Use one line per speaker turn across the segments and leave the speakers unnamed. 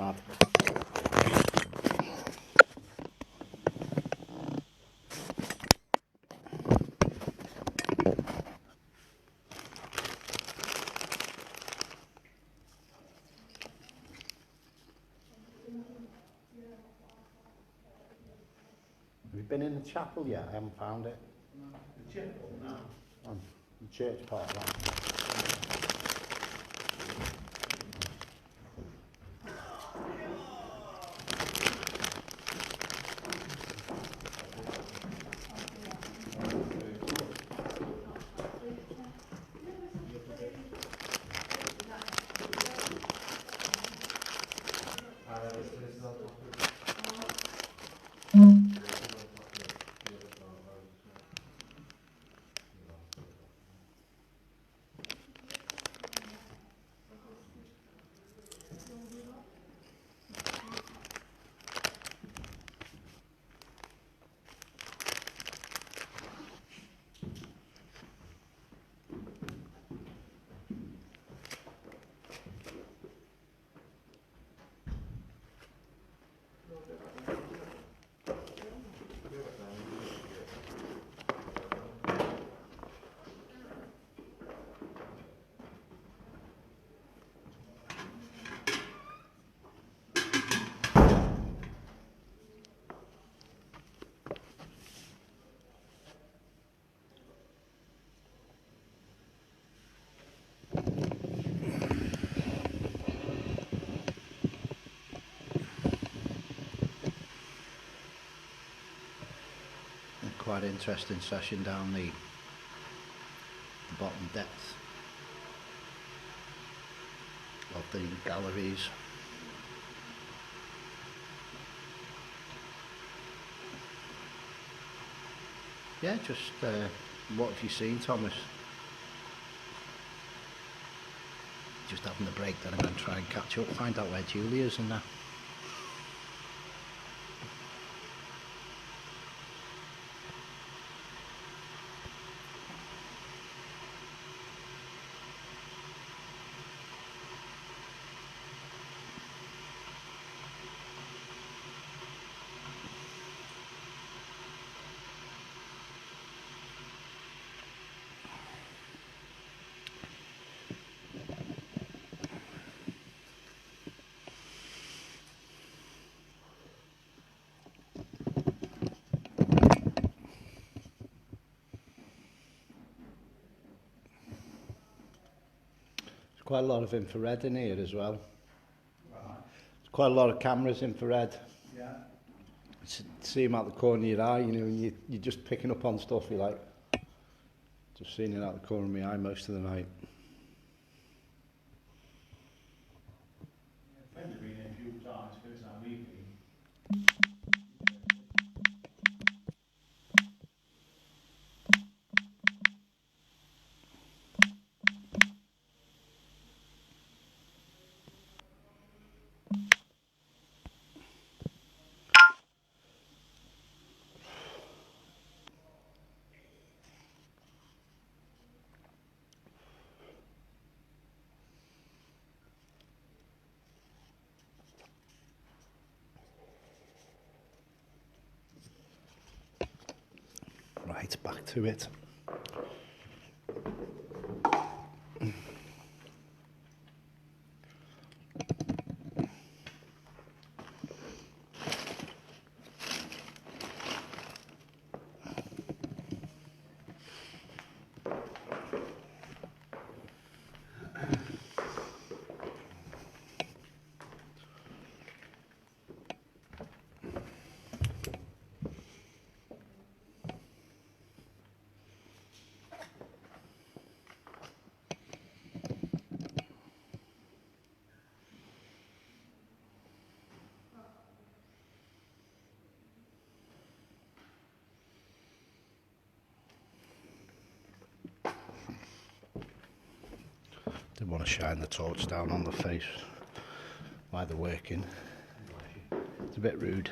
Mad. Have you been in the chapel yet? I haven't found it.
The chapel, no.
The church part of that. Quite interesting session down the bottom depth of the galleries. Yeah, just what have you seen, Thomas? Just having a break, then I'm going to try and catch up, find out where Julie is and that. Quite a lot of infrared in here as well.
Right.
There's quite a lot of cameras infrared.
Yeah.
See them out the corner of your eye, you know, and you're just picking up on stuff, you're like, just seeing it out the corner of my eye most of the night.
I've only been in a few times, first time we've been.
Right, back to it. Didn't want to shine the torch down on the face while they're working. It's a bit rude.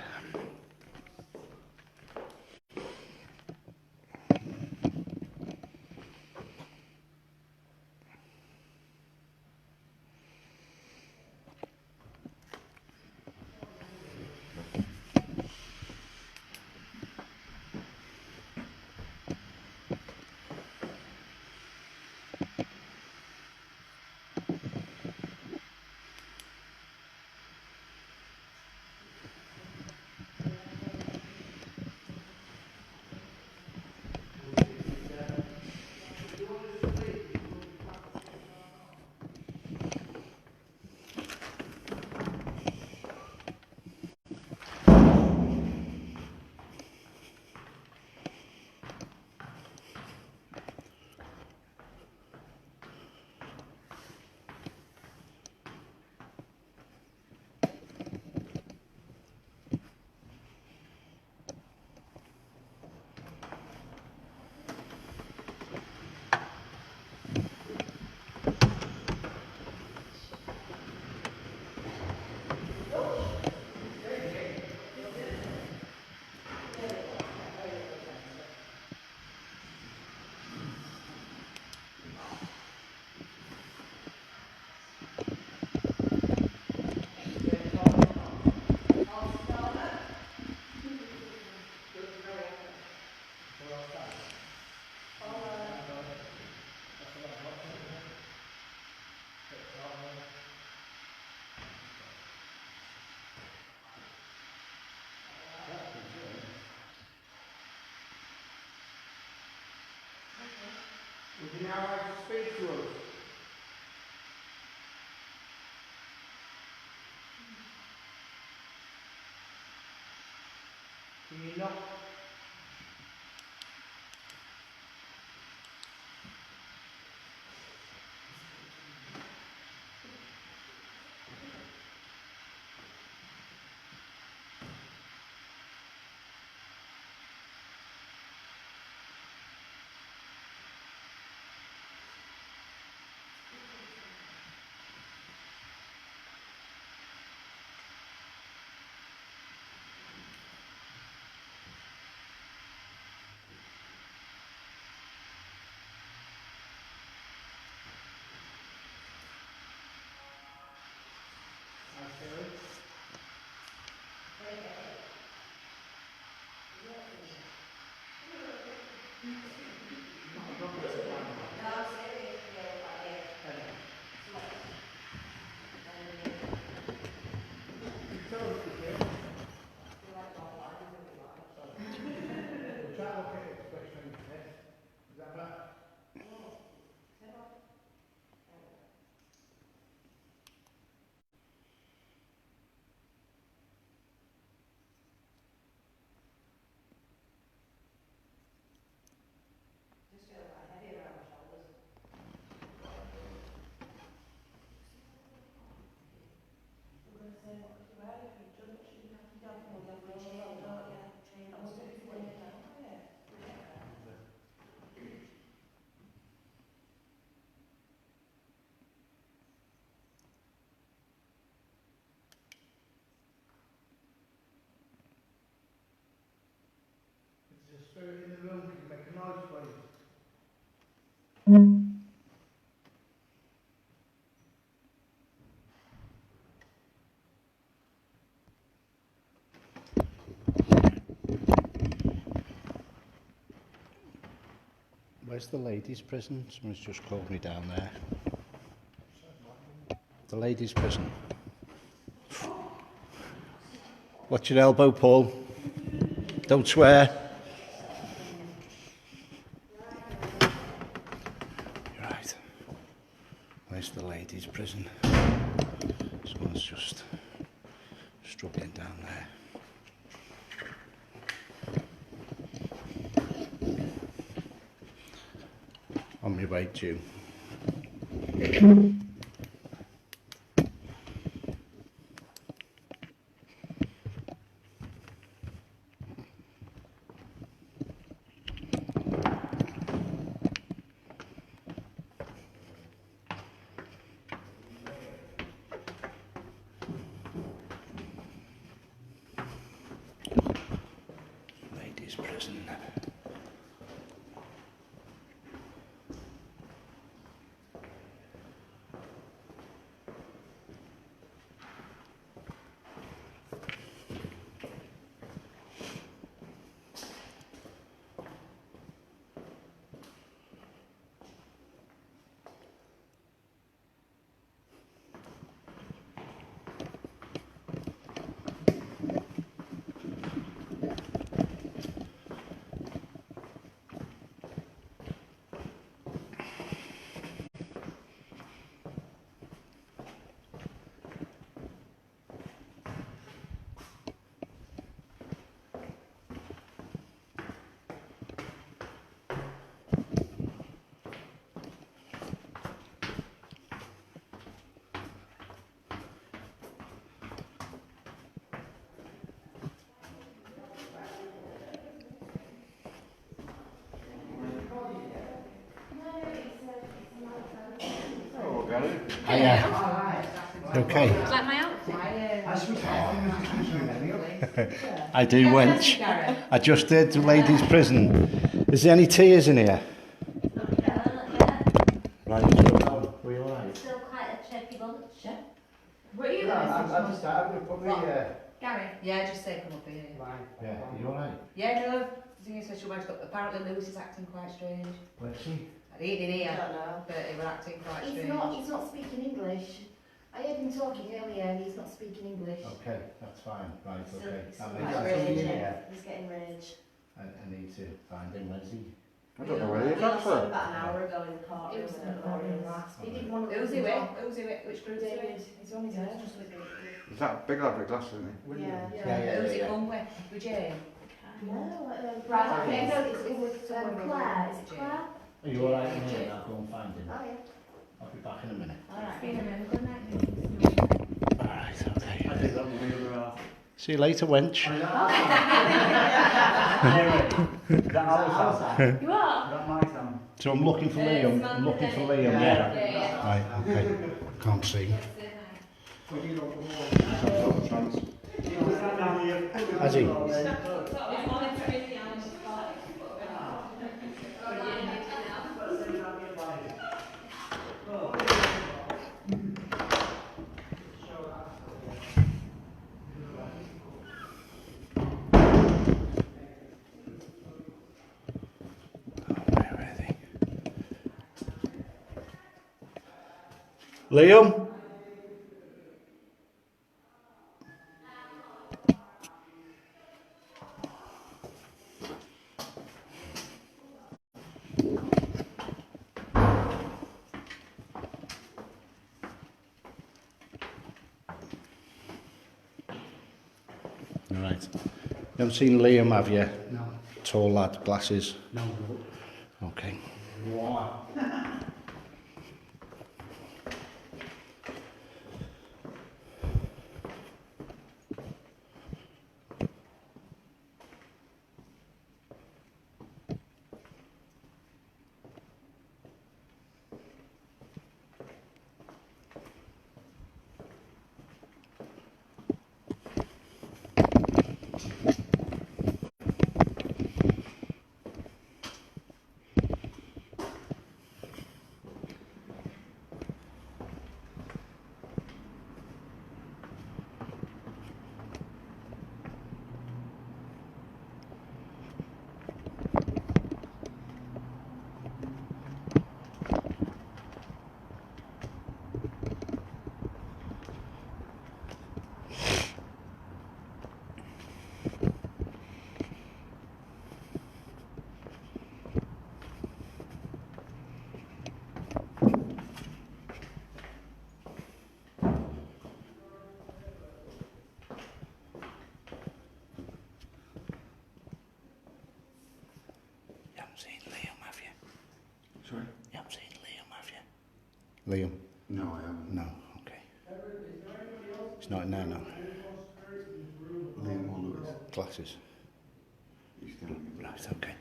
Can you not? Is the spirit in the room? Can you make a noise, please?
Where's the ladies' prison? Someone's just called me down there. The ladies' prison. Watch your elbow, Paul. Don't swear. Right. Where's the ladies' prison? Someone's just struggling down there. On my way to. Ladies' prison. Hiya. Okay.
Is that my outfit?
I do wench. I just did the ladies' prison. Is there any tears in here? Right, were you alright?
Still quite a chirpy bunch.
Were you
I'm just going to put me
Gary? Yeah, just say come up here.
line.
Yeah, are you alright?
Yeah, no. The thing is, she's got apparently Lewis is acting quite strange.
Let's see.
He didn't
I
hear,
don't know.
but he was acting quite
He's
strange.
not speaking English. I heard him talking earlier and he's not speaking English.
Okay, that's fine. Right,
He's
okay.
he's
That
getting
makes
rage.
sense.
Yeah.
Yeah.
He's getting rage.
I need to find him. Where's he?
I don't know where he is
We lost him
actually.
about an hour ago in the courtroom. He was in the courtroom last. He didn't want to.
Who's he with? Who's he with? Which group's he
David.
with?
He's only there just with
Is that big lad with glasses, isn't he?
Yeah.
Yeah, yeah,
Who's he
yeah.
come with? With Jane?
No,
Right, okay.
no, it was Claire. Is it Claire?
Are you alright in here? I'll go and find him.
Oh, yeah.
I'll be back in a minute.
It's been a minute. Good night.
Alright, okay.
I did that when we were
See you later, wench.
Is that our sound?
You are?
Is that my sound?
So I'm looking for Liam. I'm looking for Liam, yeah.
Yeah.
Right, okay. Can't see. Has he? Where is he? Liam? Right. You haven't seen Liam, have you?
No.
Tall lad, glasses.
No.
Okay.
Wow.
You haven't seen Liam, have you?
Sorry?
You haven't seen Liam, have you? Liam?
No, I haven't.
No, okay. He's not in there now.
Liam or Lewis?
Glasses.
He's down here.
Right, okay.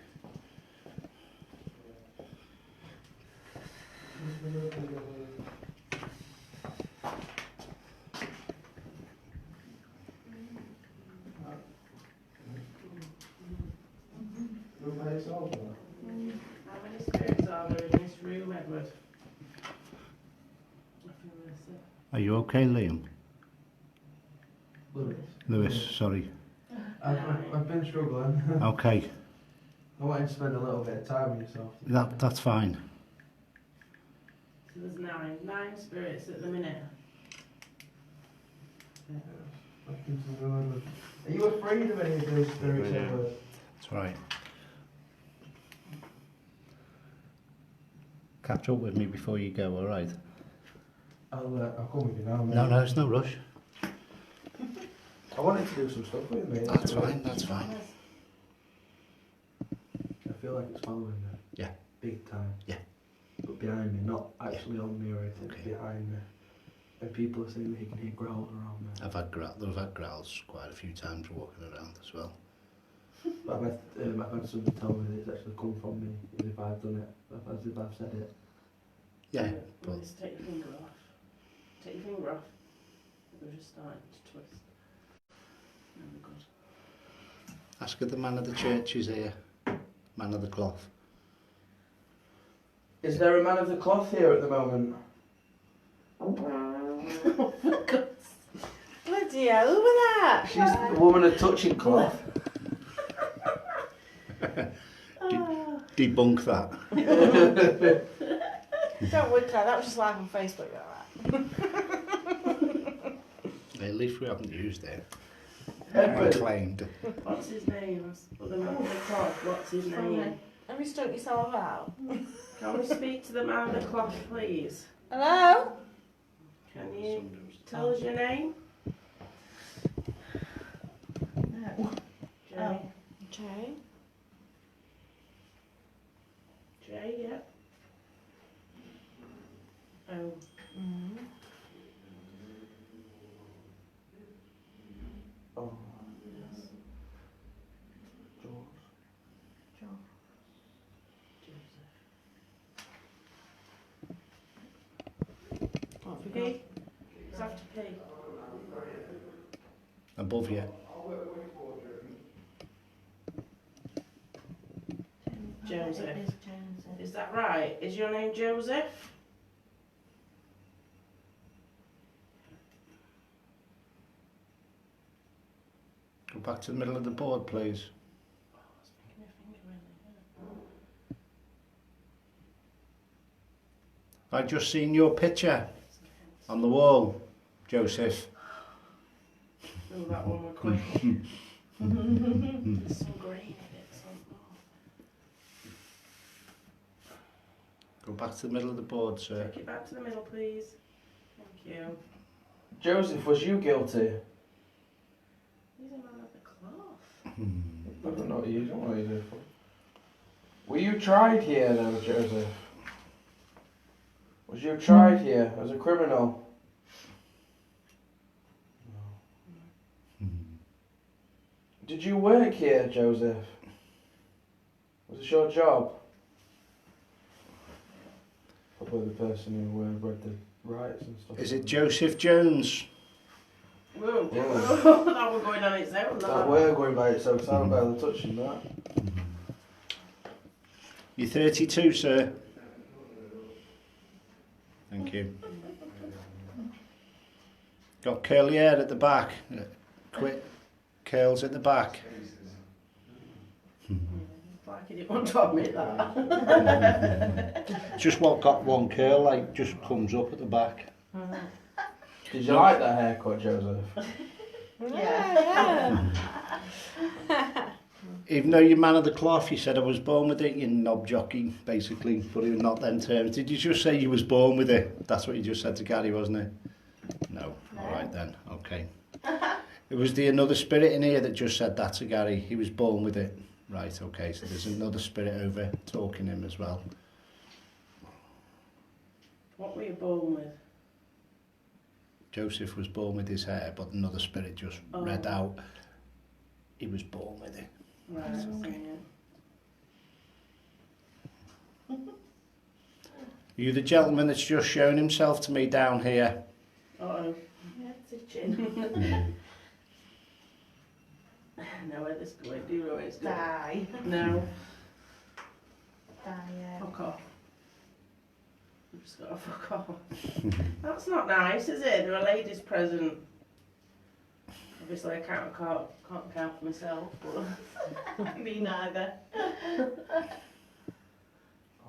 How many spirits are there in this room, Edward? I feel really sick.
Are you okay, Liam?
Lewis.
Lewis, sorry.
I've been struggling.
Okay,
I wanted to spend a little bit of time with yourself.
that's fine.
So there's nine spirits at the minute.
Yeah, fucking so good. Are you afraid of any of those spirits?
Yeah.
Edward?
That's right. Catch up with me before you go, alright?
I'll come with you now, mate.
No, there's no rush.
I wanted to do some stuff with you, mate.
That's fine, that's fine.
I feel like it's following me.
Yeah.
Big time.
Yeah.
But behind me, not actually on me or anything,
Okay.
behind me. And people are saying they can hear growls around me.
I've had growls quite a few times walking around as well.
But I've had somebody tell me that it's actually come from me, as if I've done it, as if I've said it.
Yeah, but
Lewis, take your finger off. Take your finger off. We're just starting to twist. No, we're good.
ask if the man of the church is here. Man of the cloth.
Is there a man of the cloth here at the moment?
Bloody hell, who was that?
She's the woman of touching cloth.
Debunk that.
Don't worry, Claire, that was just live on Facebook,
At least we haven't used it.
Edward.
Unclaimed.
What's his name? The man of the cloth, what's his name?
Have you stuck yourself out?
Can we speak to the man of the cloth, please?
Hello?
Can you tell us your name? Jeremy.
J.
J, yeah. O.
Mm.
Oh.
Yes.
George.
Joseph.
What have we
P.
got?
It's after P.
Above you.
Joseph.
It is Joseph.
Is that right? Is your name Joseph?
Go back to the middle of the board, please.
Oh, I was making a finger really.
I've just seen your picture on the wall, Joseph.
Oh, that one were quick. There's some green in it, some
Go back to the middle of the board, sir.
Take it back to the middle, please. Thank you.
Joseph, was you guilty?
He's a man of the cloth.
I don't know what you don't know what you do for. Were you tried here now, Joseph? Was you tried here as a criminal? Did you work here, Joseph? Was this your job? Probably the person who read the rights and stuff.
Is it Joseph Jones?
Whoa,
Yeah.
whoa, that we're going on its own.
That we're going by itself, because I'm barely touching that.
You're 32, sir. Thank you. Got curly hair at the back. Quick curls at the back.
Like he didn't want to admit that.
Just what got one curl, like, just comes up at the back.
Did you like that haircut, Joseph?
Yeah.
Even though you're man of the cloth, you said I was born with it, you knob jockey, basically, but it was not them terms. Did you just say you was born with it? That's what you just said to Gary, wasn't it? No. All right then, okay. It was the another spirit in here that just said that to Gary. He was born with it. Right, okay, so there's another spirit over talking him as well.
What were you born with?
Joseph was born with his hair, but another spirit just
Oh.
read out he was born with it.
Right,
Okay.
yeah.
Are you the gentleman that's just shown himself to me down here?
Uh-oh.
Yeah, it's a chin.
No, where this going? Do you know where it's going?
Die.
No.
Die, yeah.
Fuck off. I've just got to fuck off. That's not nice, is it? There are ladies present. Obviously, I can't count for myself, but
Me neither.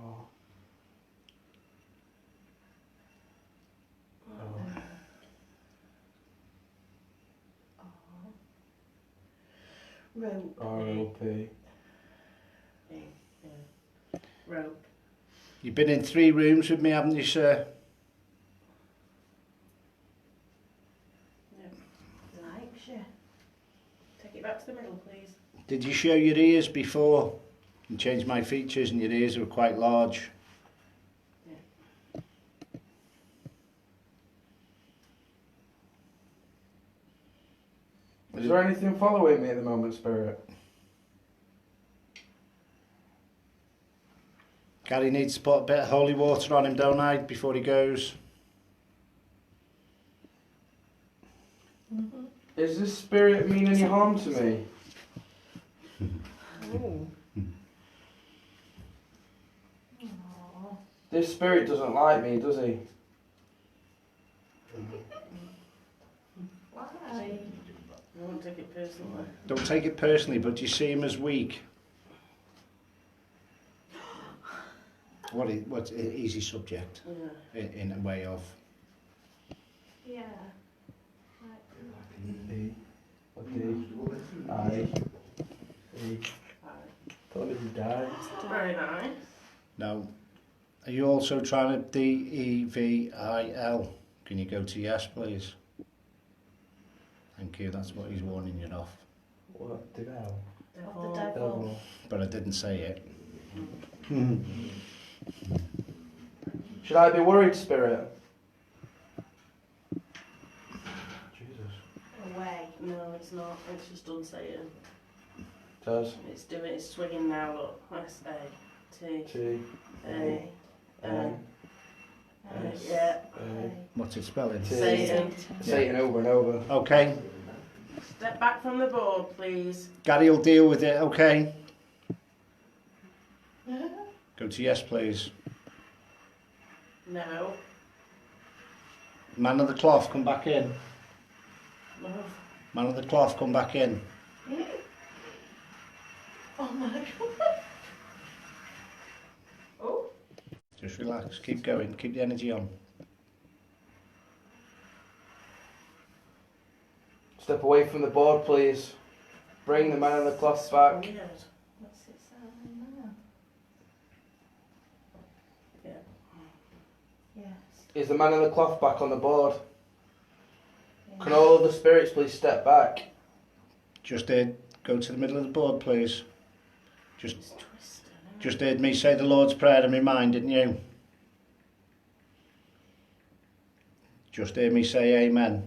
Oh.
Rope.
R-O-P.
yeah. Rope.
You've been in 3 rooms with me, haven't you, sir?
Likes you.
Take it back to the middle, please.
Did you show your ears before? You changed my features and your ears were quite large.
Is there anything following me at the moment, Spirit?
Gary needs to put a bit of holy water on him, don't I, before he goes?
Does this spirit mean any harm to me?
Ooh. Aw.
This spirit doesn't like me, does he?
Why?
I won't take it personally.
Don't take it personally, but do you see him as weak? What's an easy subject,
Yeah.
in a way of...
Yeah.
E. I. E. Thought he died.
Very nice.
Now, are you also trying to D-E-V-I-L? Can you go to yes, please? Thank you, that's what he's warning you off.
What? Did I?
Of the devil.
but I didn't say it.
Should I be worried, Spirit? Jesus.
Away.
No, it's not. It's just done saying.
Does.
It's swinging now, look. S-A-T.
T.
A. N.
S.
Yeah.
A.
What's it spelling?
T.
Satan.
Satan over and over.
Okay,
Step back from the board, please.
Gary will deal with it, okay? Go to yes, please.
No.
Man of the cloth, come back in.
No.
Man of the cloth, come back in.
Oh my god. Oh.
Just relax, keep going, keep the energy on.
Step away from the board, please. Bring the man in the cloths back.
Weird.
What's it sounding now?
Yeah.
Yes.
Is the man in the cloth back on the board?
Yeah.
Can all other spirits please step back?
Just go to the middle of the board, please.
It's twisted. isn't it?
Just heard me say the Lord's Prayer in my mind, didn't you? Just heard me say amen.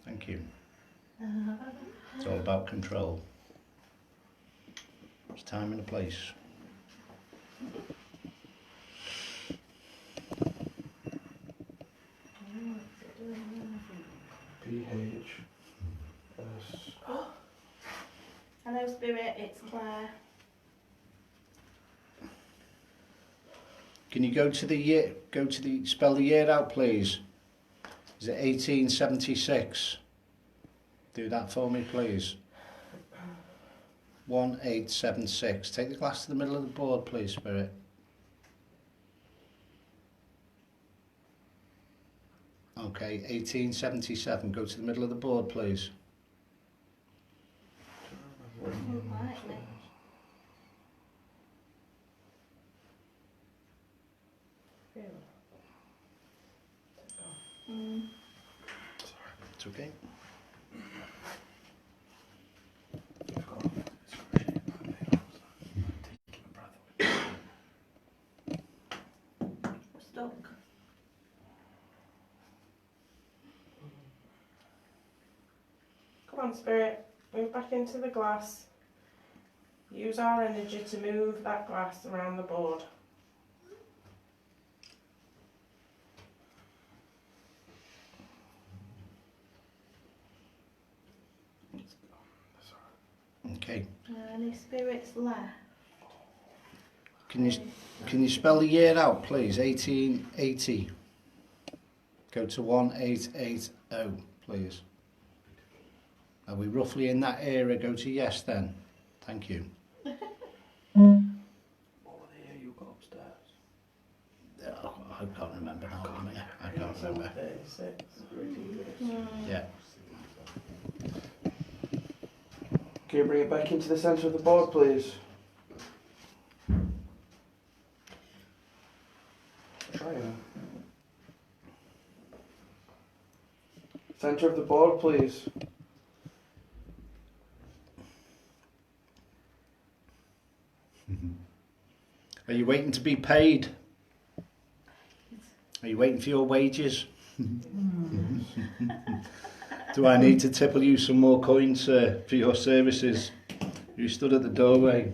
Thank you. It's all about control. It's time and a place.
P-H. S.
Hello, Spirit, it's Claire.
Can you go to the year? Spell the year out, please. Is it 1876? Do that for me, please. 1876. Take the glass to the middle of the board, please, Spirit. Okay, 1877. Go to the middle of the board, please.
Doesn't like me. Mm.
It's okay.
Stuck.
Come on, Spirit. Move back into the glass. Use our energy to move that glass around the board.
Okay.
Any spirits left?
Can you spell the year out, please? 1880. Go to 1880, please. Are we roughly in that area? Go to yes then. Thank you.
What were the year you got upstairs?
Oh, I can't remember now. I can't remember.
36.
Yeah.
Can you bring it back into the centre of the board, please? Try it. Centre of the board, please.
Are you waiting to be paid? Are you waiting for your wages? Do I need to tipple you some more coins, sir, for your services? You stood at the doorway.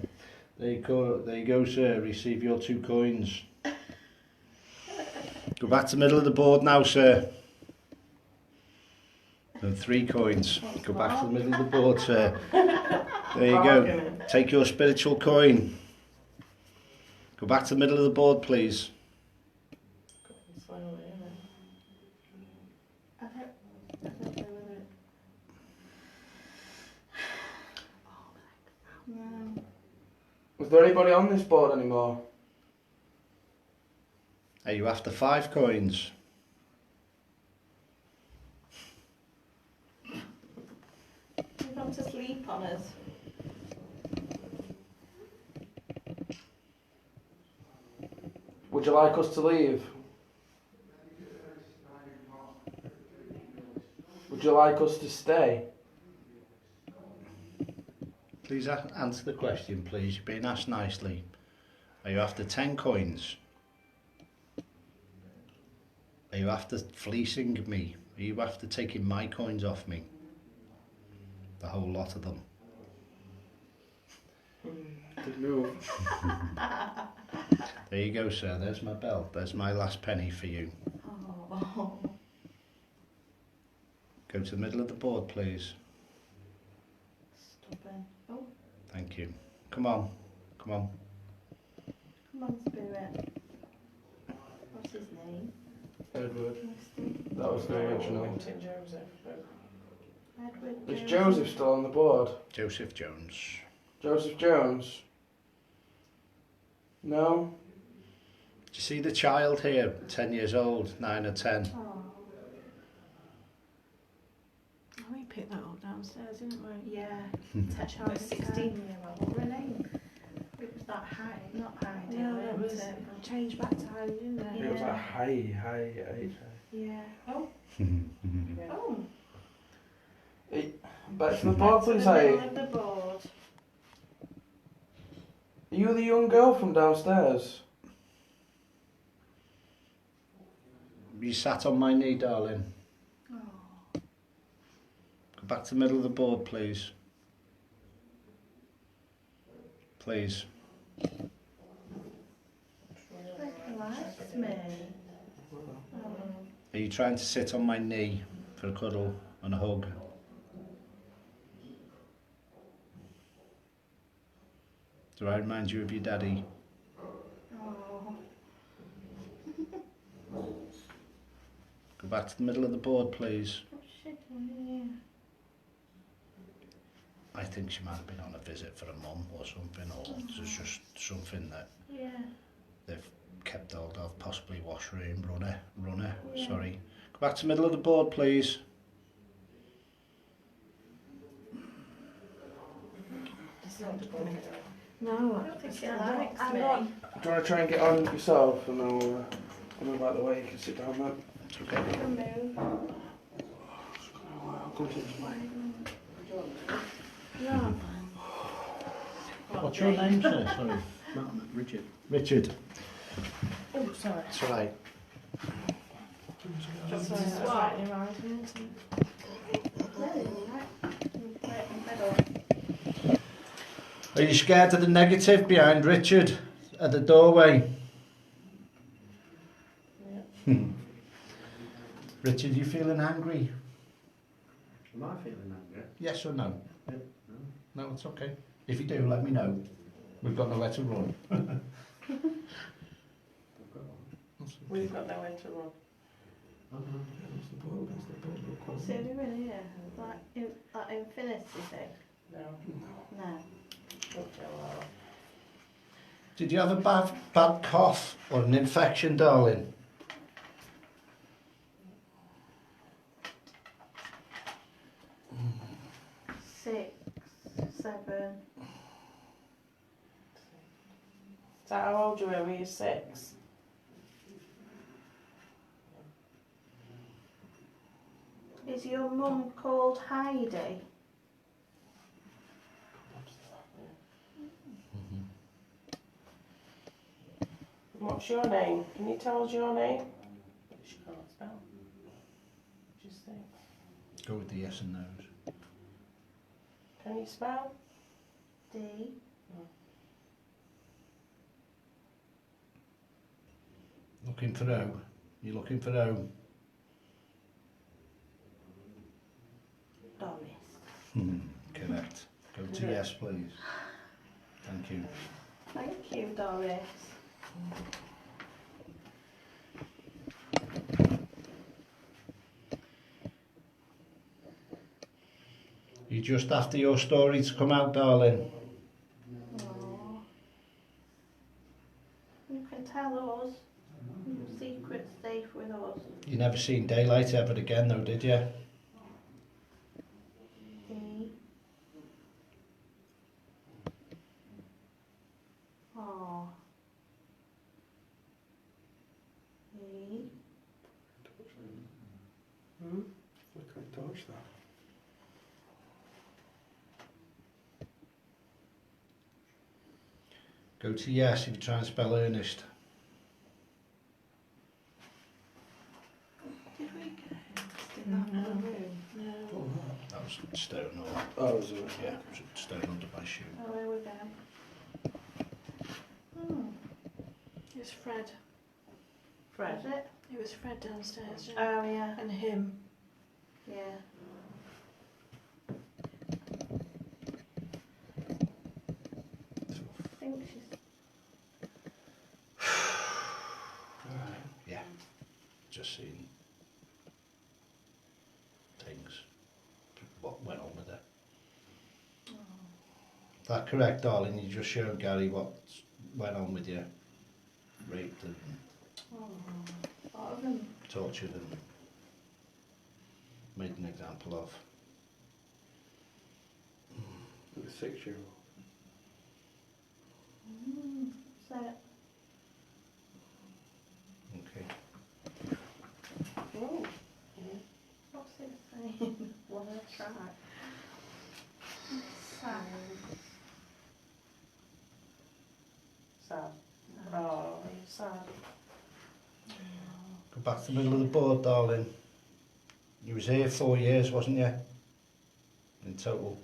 There you go, sir. Receive your 2 coins. Go back to the middle of the board now, sir. And 3 coins. Go back to the middle of the board, sir. There you go. Take your spiritual coin. Go back to the middle of the board, please.
Slowly, innit?
I don't know whether it... No.
Was there anybody on this board anymore?
Are you after 5 coins?
You've gone to sleep on us.
Would you like us to leave? Would you like us to stay?
Please answer the question, please. You're being asked nicely. Are you after 10 coins? Are you after fleecing me? Are you after taking my coins off me? The whole lot of them.
Did move.
There you go, sir. There's my bell. There's my last penny for you.
Oh.
Go to the middle of the board, please.
Stubborn. Oh,
Thank you. Come on. Come on.
come on, Spirit. What's his name?
Edward.
Misty.
That was the original.
Quentin Joseph. but-
Edward.
Is Joseph still on the board?
Joseph Jones.
Joseph Jones? No?
Do you see the child here? 10 years old, 9 or 10.
Oh,
We picked that up downstairs, didn't we?
yeah.
Child
A 16-year-old. What was her name? It was that Heidi, not Heidi.
No, it
wasn't
was changed back to Heidi, didn't it?
It was like
Yeah.
high age.
Yeah.
Yeah.
Oh.
Back to the board, please,
The
Heidi.
middle of the board.
Are you the young girl from downstairs?
You sat on my knee, darling.
Oh.
Go back to the middle of the board, please. Please.
Likes me. Oh.
Are you trying to sit on my knee for a cuddle and a hug? Do I remind you of your daddy?
Oh.
Go back to the middle of the board, please.
What's she doing
I think she might have been on a visit for a mum or something, or there's just something that
here? Yeah.
they've kept hold of, possibly washroom, runner,
Yeah.
sorry. Go back to the middle of the board, please.
It's not the board.
No,
I don't think she likes
I'm
me.
not.
Do you want to try and get on yourself and I'll move out the way, you can sit down there.
It's okay.
You can move.
I'll come to this mic.
No.
What's your name, sir? Sorry.
Richard.
Richard.
Oh, sorry.
It's all right.
That's right, it reminds me, isn't it?
Are you scared of the negative behind Richard at the doorway? Richard, you feeling angry?
Am I feeling angry?
Yes or no?
Yep.
No, it's okay. If you do, let me know. We've got nowhere to run.
We've got nowhere to run.
What's he doing here? That infinity thing?
No.
No.
Don't tell Laura.
Did you have a bad cough or an infection, darling?
Six, 7.
Is that how old you were? Were you 6?
Is your mum called Heidi?
What's your name? Can you tell us your name? She can't spell. Just think.
Go with the yes and no's.
Can you spell?
D.
Looking for O. You're looking for O.
Doris.
Correct. Go to yes, please. Thank you.
Thank you, Doris.
You just after your story to come out, darling.
Aww. You can tell us. Secret's safe with us.
You never seen daylight ever again, though, did you?
D. Aw. E.
Hmm?
We can't touch that.
Go to yes if you try and spell Ernest.
Did we get Ernest in that other room? No.
That was stone or
Oh, was it?
yeah, it was stone under my shoe.
Oh, here we go. Hmm. It was Fred.
Fred.
Was it? It was Fred downstairs. Yeah.
Oh, yeah.
And him.
Yeah.
I think she's.
Yeah, just seen things. What went on with her? Is that correct, darling? You just showed Gary what went on with you, raped and
Oh, part of them.
tortured and made an example of.
It was 6-year-old.
So,
Okay.
oh, what's it saying?
Well, that's right.
Sad.
Sad. Oh, he's sad.
Go back to the middle of the board, darling. You was here 4 years, wasn't you? In total.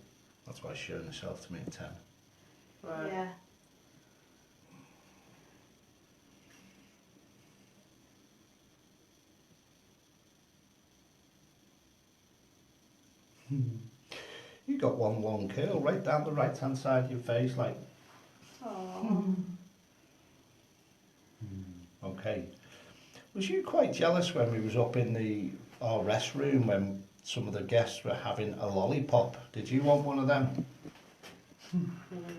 That's why she's shown herself to me at 10.
Right.
Yeah.
You got one long curl right down the right hand side of your face, like,
Oh.
okay. Was you quite jealous when we was up in the our rest room when some of the guests were having a lollipop? Did you want one of them?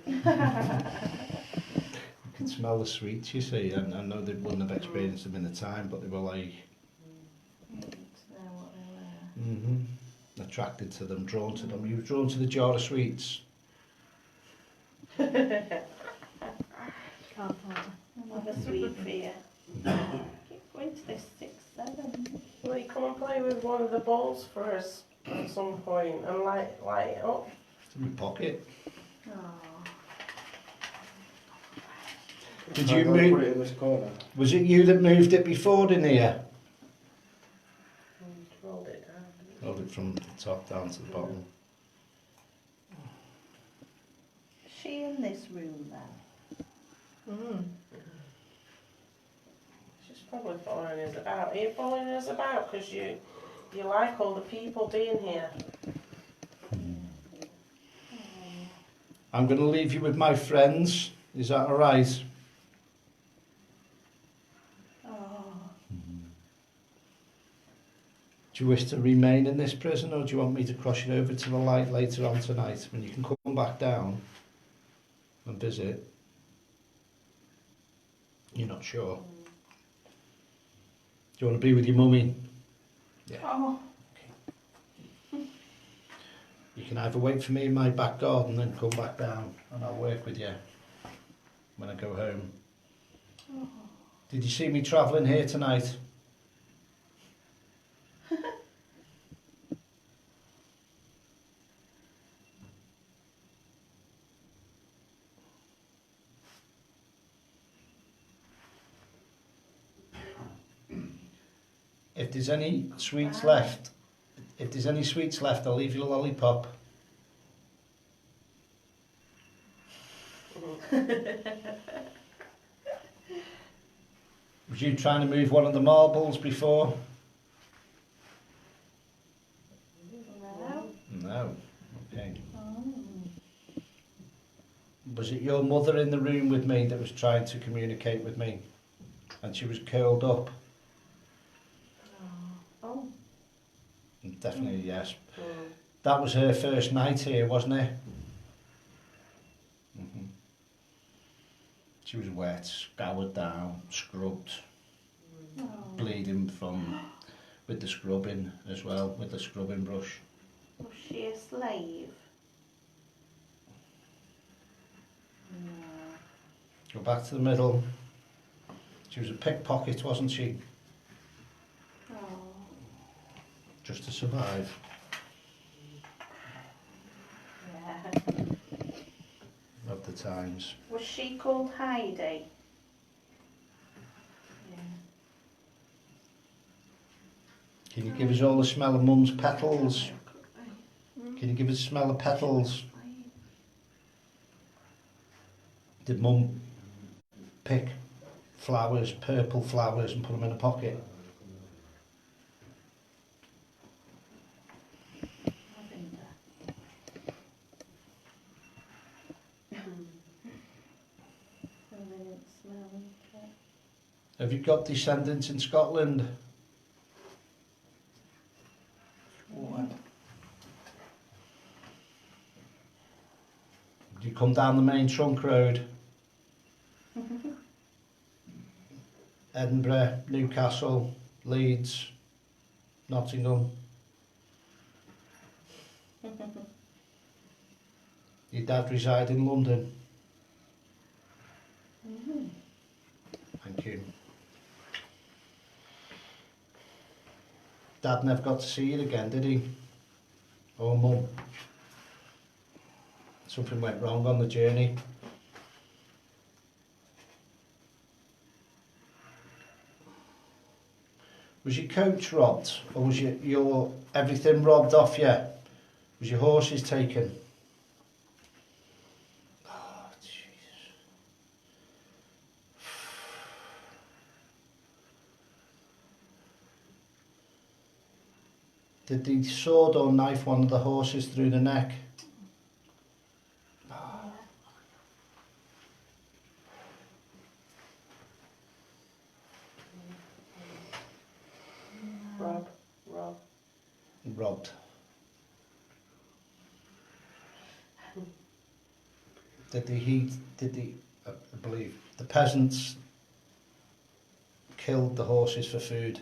You can smell the sweets, you see, and I know they wouldn't have experienced them in the time, but they were like,
To know what they were.
attracted to them, drawn to them. You were drawn to the jar of sweets.
Can't another sweet for you. Keep going to this 6, 7.
Will you come and play with one of the balls for us at some point and light it up?
It's in my pocket.
Oh.
Did you
Put
move?
it in this corner.
Was it you that moved it before in here?
And rolled it down.
Hold it from the top down to the bottom.
Is she in this room then?
Mm.
She's probably following us about. Are you following us about because you like all the people being here?
I'm going to leave you with my friends. Is that all right?
Oh.
Do you wish to remain in this prison, or do you want me to cross you over to the light later on tonight when you can come back down and visit? You're not sure? Do you want to be with your mummy? Yeah.
Oh.
You can either wait for me in my back garden and come back down, and I'll work with you when I go home.
Oh.
Did you see me travelling here tonight? If there's any sweets left, I'll leave you a lollipop. Was you trying to move one of the marbles before?
No.
No. Okay.
Oh.
Was it your mother in the room with me that was trying to communicate with me? And she was curled up?
Oh.
Definitely yes.
Mm.
That was her first night here, wasn't it? She was wet, scoured down, scrubbed,
Oh.
bleeding from with the scrubbing as well, with the scrubbing brush.
Was she a slave? No.
Go back to the middle. She was a pickpocket, wasn't she?
Oh.
Just to survive.
Yeah.
of the times.
Was she called Heidi?
Yeah.
Can you give us all the smell of Mum's petals? Can you give us a smell of petals? Did Mum pick flowers, purple flowers, and put them in a pocket? Have you got descendants in Scotland? Do you come down the main trunk road? Edinburgh, Newcastle, Leeds, Nottingham. Your dad reside in London? Thank you. Dad never got to see you again, did he? Or Mum? Something went wrong on the journey. Was your coach robbed, or was your everything robbed off you? Was your horses taken? Oh, Jesus. Did they sword or knife one of the horses through the neck? Robbed. Did I believe the peasants killed the horses for food?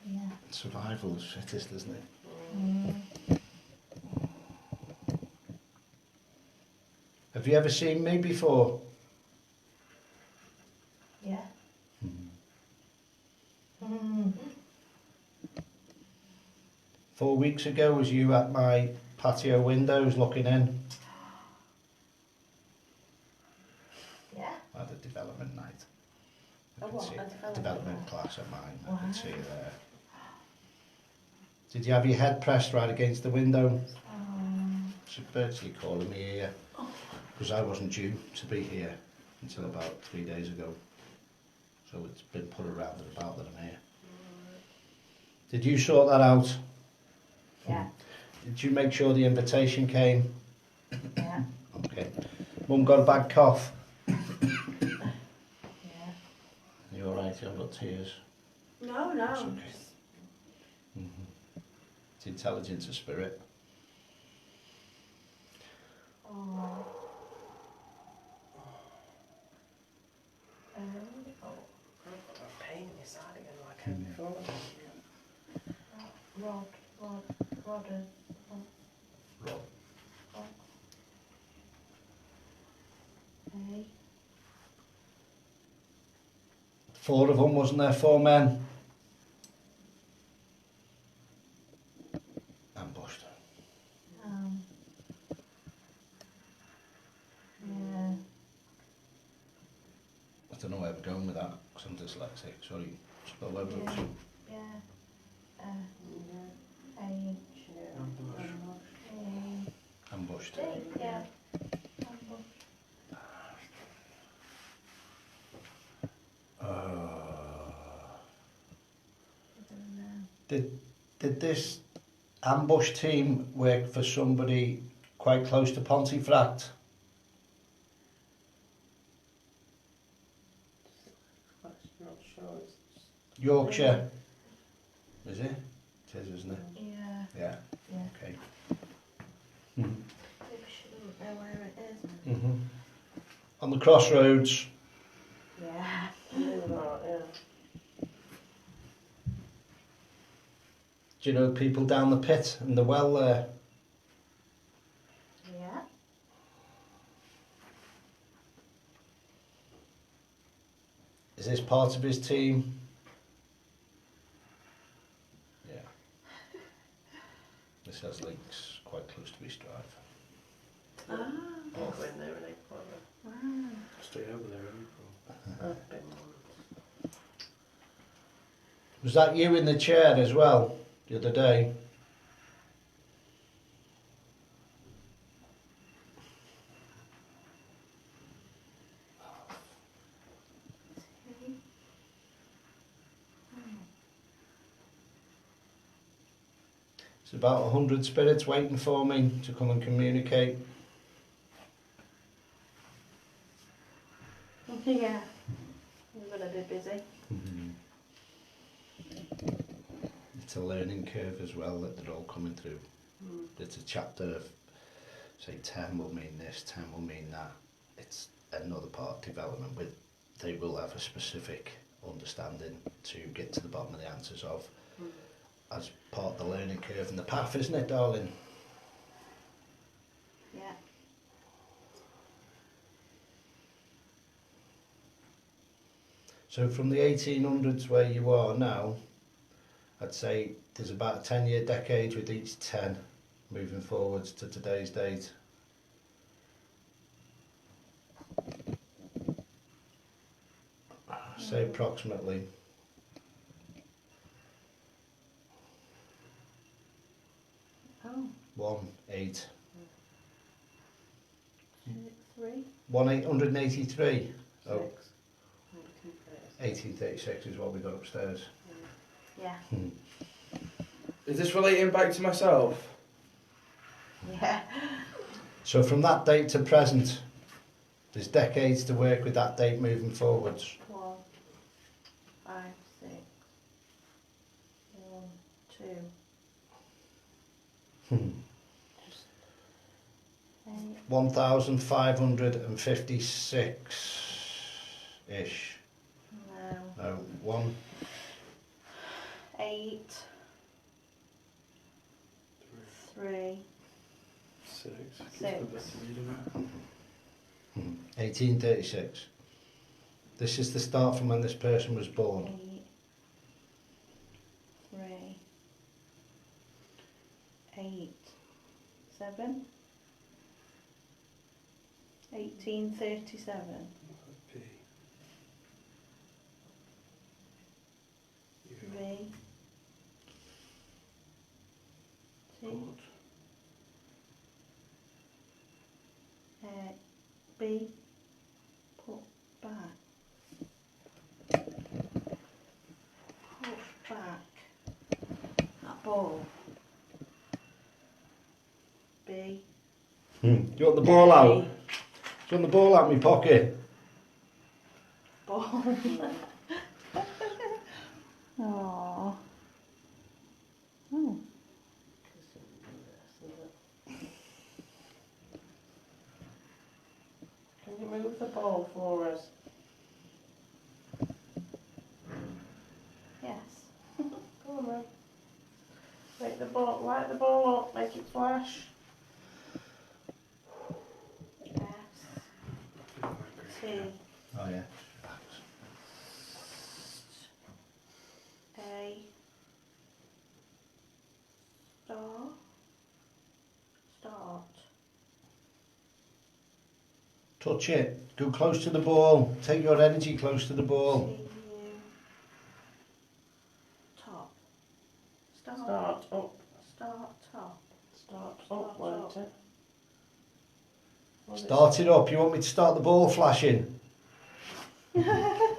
Yeah.
Survival is fittest, isn't it? Have you ever seen me before?
Yeah.
4 weeks ago, was you at my patio windows looking in?
Yeah.
I had a development night. I
A
could
what?
see
A
it.
development night?
Class at mine. I
Wow.
could see you there. Did you have your head pressed right against the window? She's virtually calling me here because I wasn't due to be here until about 3 days ago. So it's been put around and about that I'm here. Did you sort that out?
Yeah.
Did you make sure the invitation came?
Yeah.
Okay. Mum got a bad cough.
Yeah.
You alright? You haven't got tears?
No,
It's
no.
okay. It's intelligence of spirit.
Oh.
Pain in my side again like I had before.
Rodders.
Rob.
Hey.
4 of them, wasn't there? 4 men. Ambushed.
Yeah.
I don't know where we're going with that because I'm dyslexic. Sorry. Spell where we're up to.
Yeah. H.
Ambushed.
Yeah.
Did this ambush team work for somebody quite close to Pontefract?
I'm not sure. It's
Yorkshire? Is it? It is, isn't it?
Yeah.
Yeah.
Yeah.
Okay.
We shouldn't know where it is.
Mm-hmm. On the crossroads.
Yeah.
really not, yeah.
Do you know people down the pit and the well there?
Yeah.
Is this part of his team? Yeah. This has links quite close to East Drive.
Go in there and eat whatever.
Stay over there in April.
I've been once.
Was that you in the chair as well the other day? It's about 100 spirits waiting for me to come and communicate.
Yeah. We're going to be busy.
It's a learning curve as well that they're all coming through. It's a chapter of, say, 10 will mean this, 10 will mean that. It's another part of development with they will have a specific understanding to get to the bottom of the answers of as part of the learning curve and the path, isn't it, darling?
Yeah.
So from the 1800s where you are now, I'd say there's about a 10-year decade with each 10 moving forwards to today's date. Say approximately.
Oh,
1, 8.
3.
1,883. Oh,
6.
1836 is what we got upstairs.
Yeah.
Is this relating back to myself?
Yeah.
So from that date to present, there's decades to work with that date moving forwards.
1, 5, 6. 1, 2. 8.
1,556-ish.
No.
No, 1.
8. 3.
6.
Six.
Give the best reading out.
1836. This is the start from when this person was born.
8. 3. 8. 7. 1837.
P.
3. 2. B. Put back. Push back. That ball. B.
Do you want the ball out?
A.
Do you want the ball out of my pocket?
Ball. Aww. Oh.
Can you move the ball for us?
Yes.
Go on then. Make the ball, light the ball up, make it flash.
S. T.
Oh yeah.
A. Star. Start.
Touch it. Go close to the ball. Take your energy close to the ball.
T. U. Top. Start.
Start up.
Start top.
Start
Start
up, won't
up.
it? Well,
Start it up. You want me to start the ball flashing?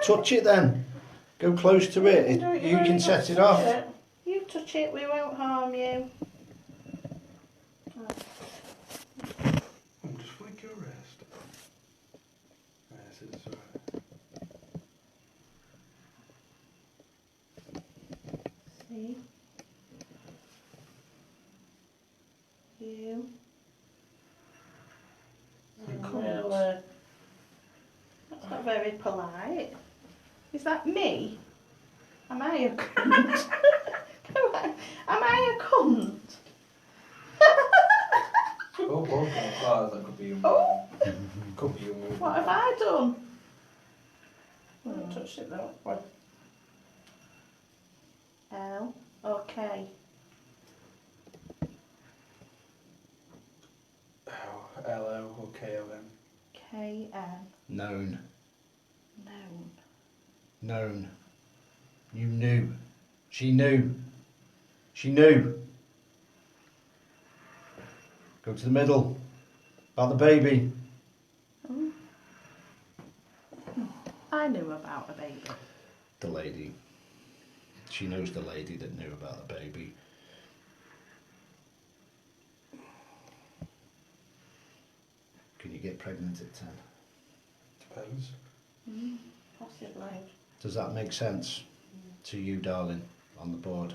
Touch it then. Go close to it. You can set it off.
You touch it, we won't harm you.
Just flick your wrist. Yes, it's right.
C. U.
Really?
That's not very polite. Is that me? Am I a cunt? Am I a cunt?
Oh, both cars, that could be you.
Oh,
Could be you.
what have I done?
I haven't touched it though. Why?
L. Okay.
Hello.
K-O-N.
K-N.
Known.
Known.
Known. You knew. She knew. She knew. Go to the middle. About the baby.
I knew about a baby.
The lady. She knows the lady that knew about the baby. Can you get pregnant at 10?
Depends.
Possibly.
Does that make sense to you, darling, on the board?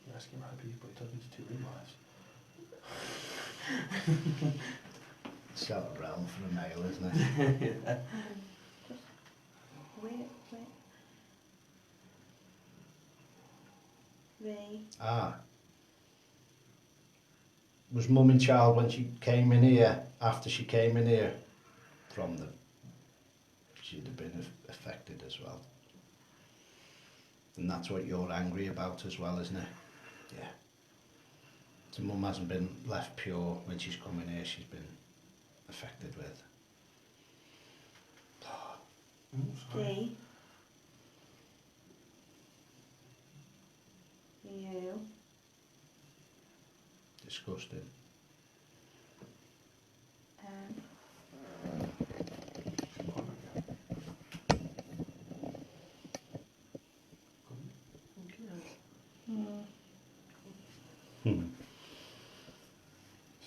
You're asking right people, you're talking to two midwives.
It's out of realm for a male, isn't it?
Wait. V.
Ah. Was mum and child when she came in here, after she came in here from the... She'd have been affected as well. And that's what you're angry about as well, isn't it? Yeah. So mum hasn't been left pure when she's come in here, she's been affected with.
D. U.
Disgusting.
N.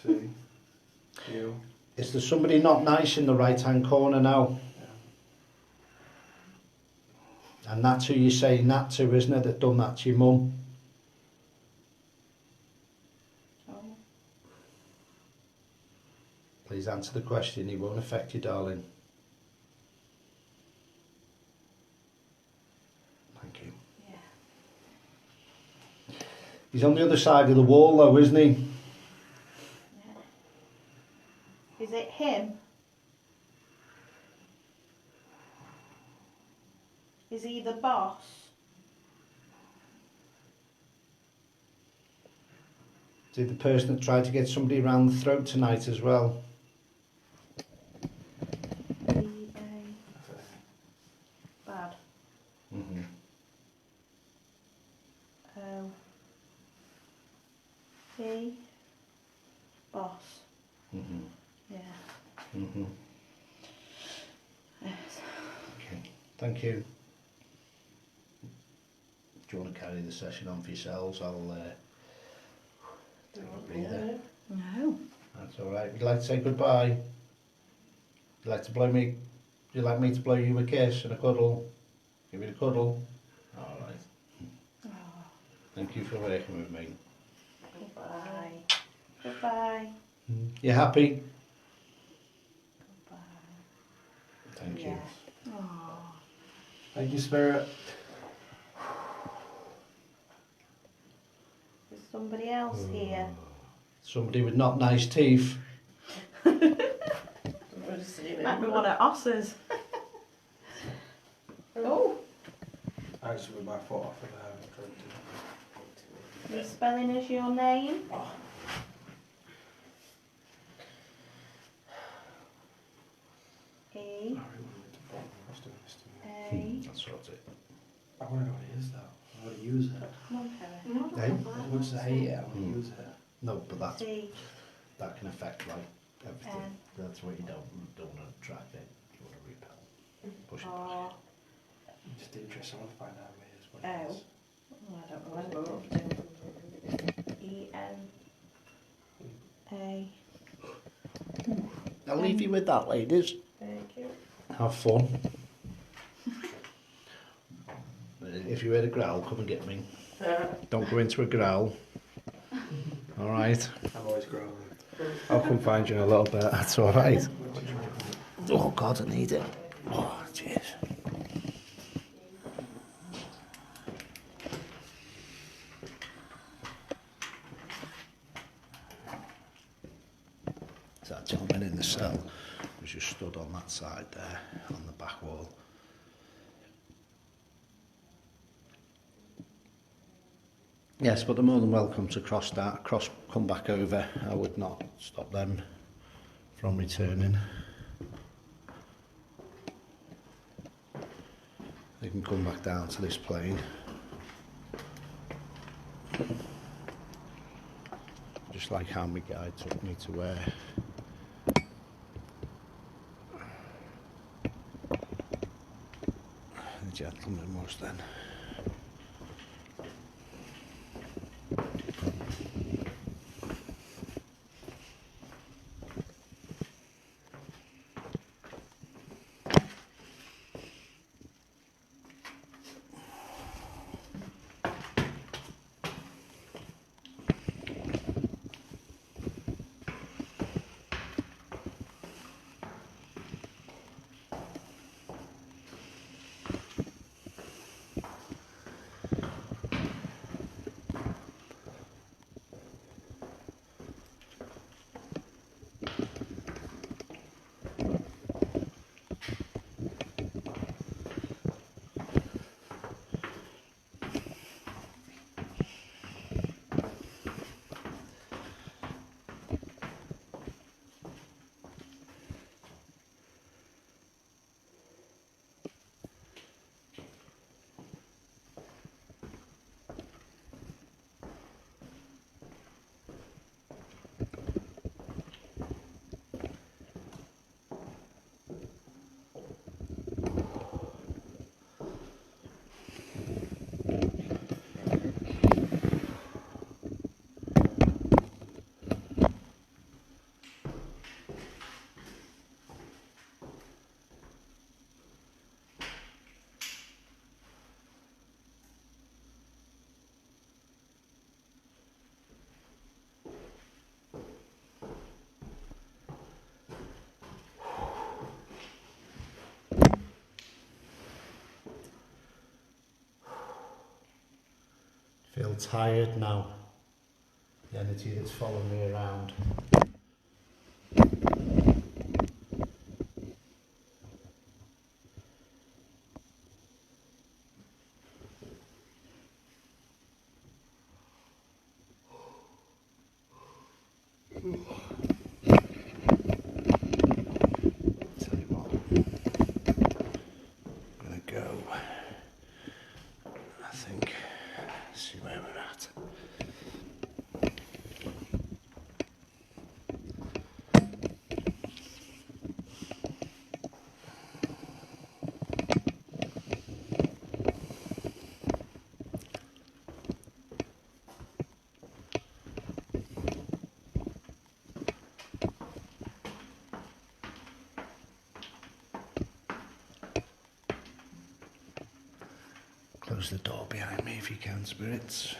See? You?
Is there somebody not nice in the right hand corner now?
Yeah.
And that's who you're saying that to, isn't it, that done that to your mum?
Oh.
Please answer the question, he won't affect you, darling. Thank you.
Yeah.
He's on the other side of the wall though, isn't he?
Is it him? Is he the boss?
Is he the person that tried to get somebody around the throat tonight as well?
B-A. Bad.
Mm-hmm.
O. P. Boss.
Mm-hmm.
Yeah.
Mm-hmm.
Yes.
Okay, thank you. Do you want to carry the session on for yourselves? I'll take a breather.
No.
That's all right. Would you like to say goodbye? Would you like to blow me? Would you like me to blow you a kiss and a cuddle? Give you a cuddle. All right.
Oh,
Thank you for working with me.
goodbye. Goodbye.
You happy?
Goodbye.
Thank you.
Yeah. Oh.
Thank you, Spirit.
There's somebody else here.
Somebody with not nice teeth.
I've already seen it.
Might be one of Os's. Oh,
I just with my foot off of there and tried to.
the spelling is your name. E.
I really wanted to bottom the rest of this to me.
A.
That's sort it.
I want to know what it is though. I want to use it.
Come on, Kevin.
Hey?
As much as I hate it, I want
Mm.
to use it.
No, but that
T.
can affect like everything.
N.
That's what you don't want to attract it. You want to repel. Push it back.
R.
I'm just interested. I want to find out what it is. What
Oh.
it is.
Oh, I don't know what we're up to. E. N. A.
I'll leave you with that, ladies.
Thank you.
Have fun. If you hear a growl, come and get me. Don't go into a growl. All right.
I'm always growing. I'll come find you in a little bit.
That's all right. Oh God, I need it. Oh, jeez. So that gentleman in the cell was just stood on that side there, on the back wall. Yes, but they're more than welcome to come back over. I would not stop them from returning. They can come back down to this plane. Just like how my guide took me to where the gentleman was then. Feel tired now. The energy that's following me around. Tell you what, I'm gonna go. I think. See where we're at. Close the door behind me if you can, spirits.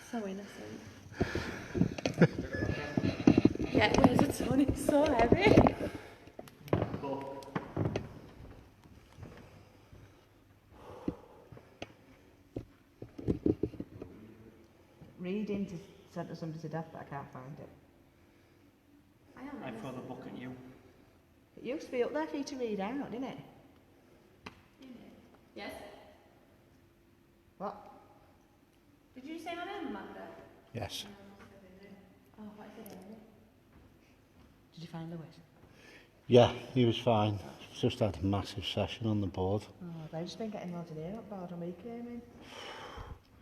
So innocent. Yeah, it weighs a ton, it's so heavy.
Reading to sentence somebody to death, but I can't find it.
I am.
I throw the book at you.
used to be up there for you to read out, didn't it?
Yes?
What?
Did you say my name, Amanda?
Yes.
Oh, what is it, Amy?
Did you find Lewis?
Yeah, he was fine. Just had a massive session on the board.
Oh, they've just been getting loads of air up board when we came in.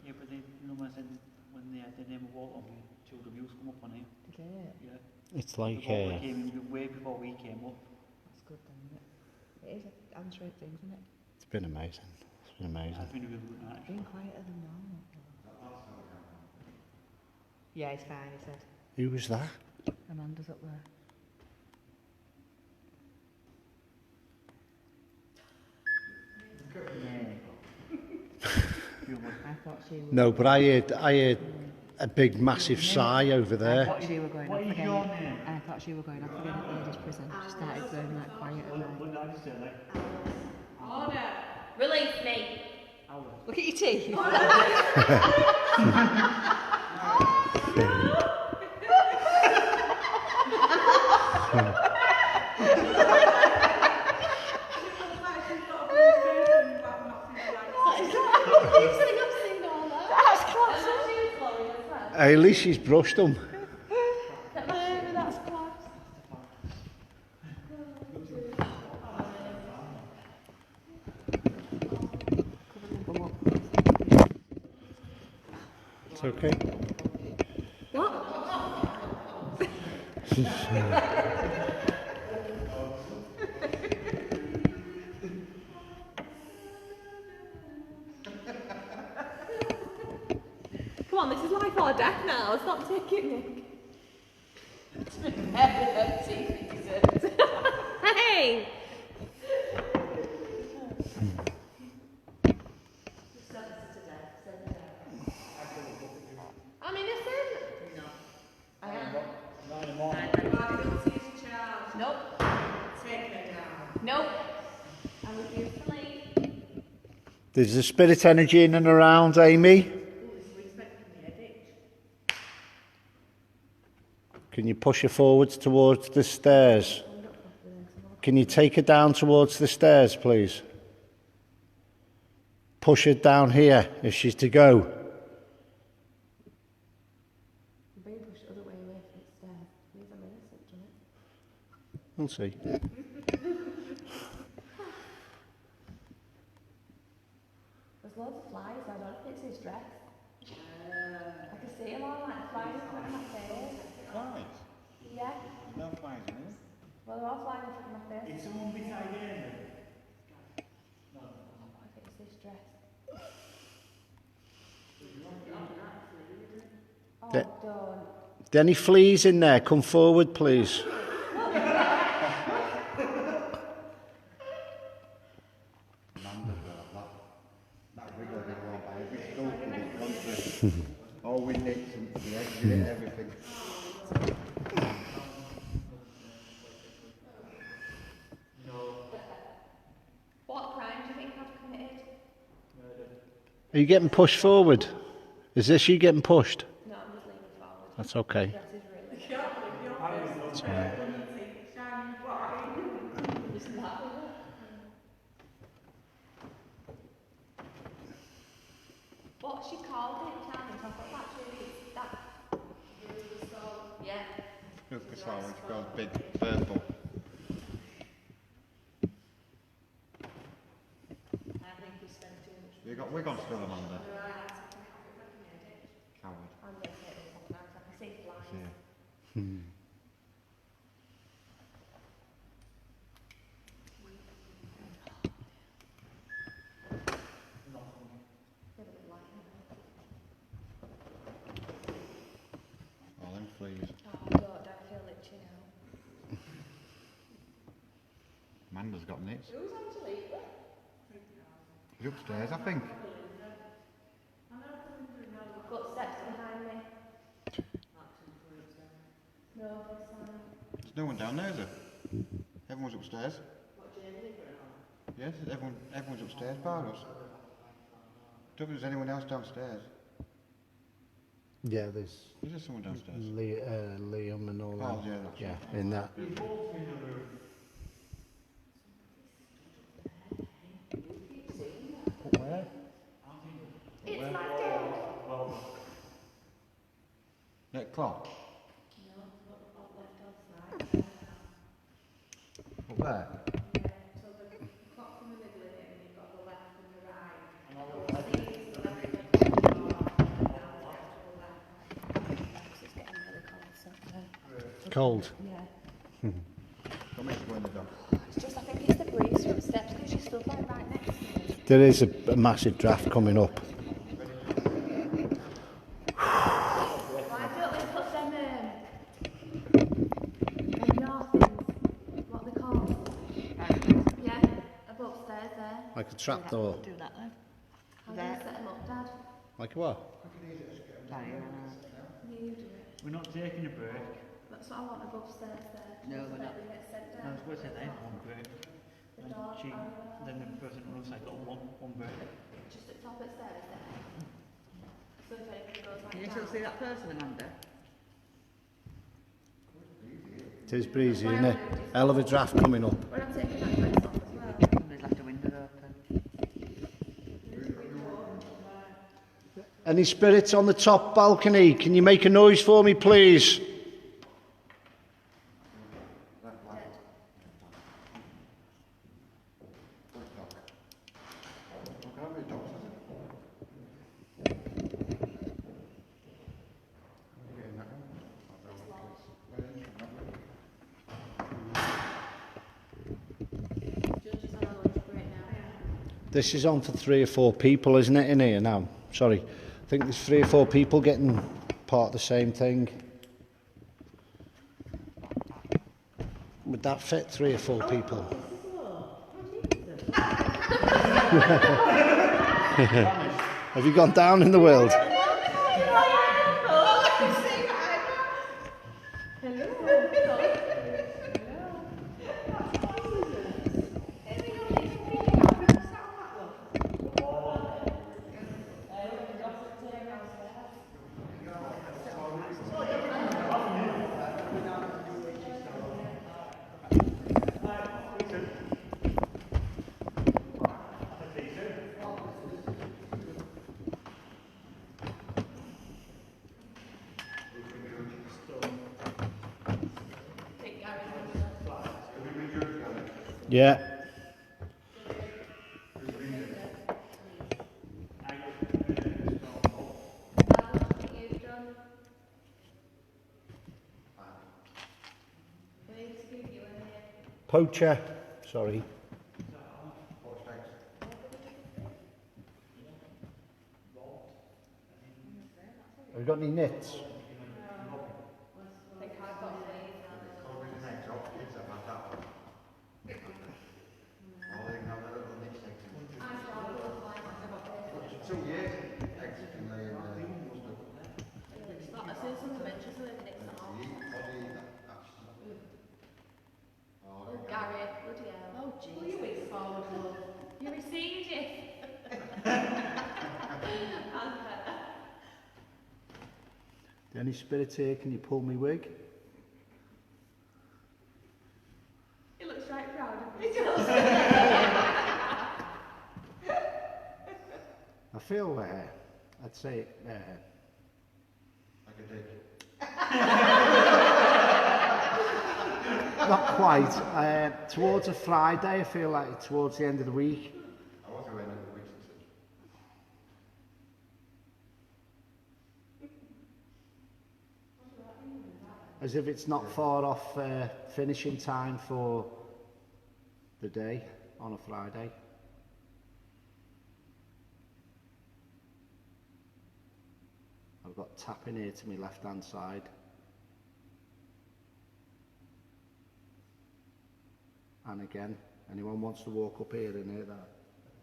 Yeah, but they, you know, when I said when they had the name of Walton, children views come up on here.
Did they?
Yeah.
It's like,
The Walton came in way before we came up.
That's good then, isn't it? It is answering things, isn't it?
it's been amazing. It's been amazing.
It's been a really good night.
It's been quieter than normal. Yeah, he's fine, he said.
Who was that?
Amanda's up there. I thought she was...
No, but I heard a big, massive sigh over
I
there.
thought she were going
What
off
is
again.
your name?
I thought she were going off again at ladies' prison. She started going like quiet and like...
What did I just say, like?
Order. Release me.
Look at your teeth.
At least she's brushed them.
That's class.
It's okay.
Come on, this is life or death now. Stop taking me. Hey! I'm innocent. No. I am.
Not anymore.
Nope. Nope. I refuse to leave.
There's a spirit energy in and around, Amy. Can you push her forwards towards the stairs? Can you take her down towards the stairs, please? Push her down here if she's to go.
You're being pushed the other way away from the stairs. Means I'm innocent, doesn't it?
We'll see.
There's loads of flies. I don't know if it's his dress. I can see them all like flying in front of my face.
Flies?
Yeah.
No flies in it.
Well, they're all flying in front of my face.
Is someone beside Amy?
What if it's this dress? Oh,
The-
don't.
Any fleas in there? Come forward, please.
All we need to the exit, everything.
What crime do you think I've committed?
Are you getting pushed forward? Is this you getting pushed?
No, I'm just leaning forward.
That's okay.
Dress is really
That's all right.
What she called it, Charlie, so I thought actually it's that. Yeah.
Look at how it's got big purple.
I think he spent too much.
You got wig on still, Amanda? Coward.
I'm going to say it sometimes. I can see flies.
Yeah. All them fleas.
Oh, God, I feel itchy now.
Amanda's got nits.
Who's on to leave?
He's upstairs, I think.
Footsteps behind me. No, this side.
There's no one down there, is there? Everyone's upstairs. Yes, everyone's upstairs, bar us. Don't think there's anyone else downstairs.
Yeah, there's
Is there someone downstairs?
Liam and all that.
Oh, yeah, that's
Yeah, in that.
clock?
No, up left hand side.
Up there?
Yeah, so the clock's in the middle of it and you've got the left and the right. It's the left
It's getting really cold, so.
Cold.
Yeah.
Don't make it go in the dock.
It's just, I think it's the breeze from the steps because you stood like right next to me.
There is a massive draft coming up.
Why don't we put them in your things? What they called? Yeah, above stairs there.
Like a trapdoor.
Do that then.
How do you set them up, Dad?
Like what?
You do it.
We're not taking a break.
That's what I want above stairs there.
No,
So
we're
that
not.
we get sent
I
down.
was going to say they have one break.
The
And
door,
she, then the person on the side got one break.
just at top of stairs there. So if anything goes like
Can you
that.
still see that person, Amanda?
It is breezy, isn't it? Hell of a draft coming up.
We're not taking that dress off as well.
Somebody's left a window open.
Any spirits on the top balcony? Can you make a noise for me, please?
Judges on a lunch break now.
This is on for 3 or 4 people, isn't it, in here now? Sorry. I think there's 3 or 4 people getting part of the same thing. Would that fit 3 or 4 people? Have you gone down in the world? Yeah.
You've done. We need to keep you in here.
Poacher. Sorry. Have you got any knits?
I think I've got these. It's not, as soon as someone mentions it, it's not on. Oh, Gary, bloody hell. Oh, jeez. Will you wait forward, love? You received it.
Any spirits here? Can you pull me wig?
He looks right proud of me.
I feel I'd say
Like a dick.
not quite. Towards a Friday, I feel like towards the end of the week.
I was going to the week
As if it's not far off finishing time for the day on a Friday. I've got tapping here to my left hand side. And again, anyone wants to walk up here and hear that?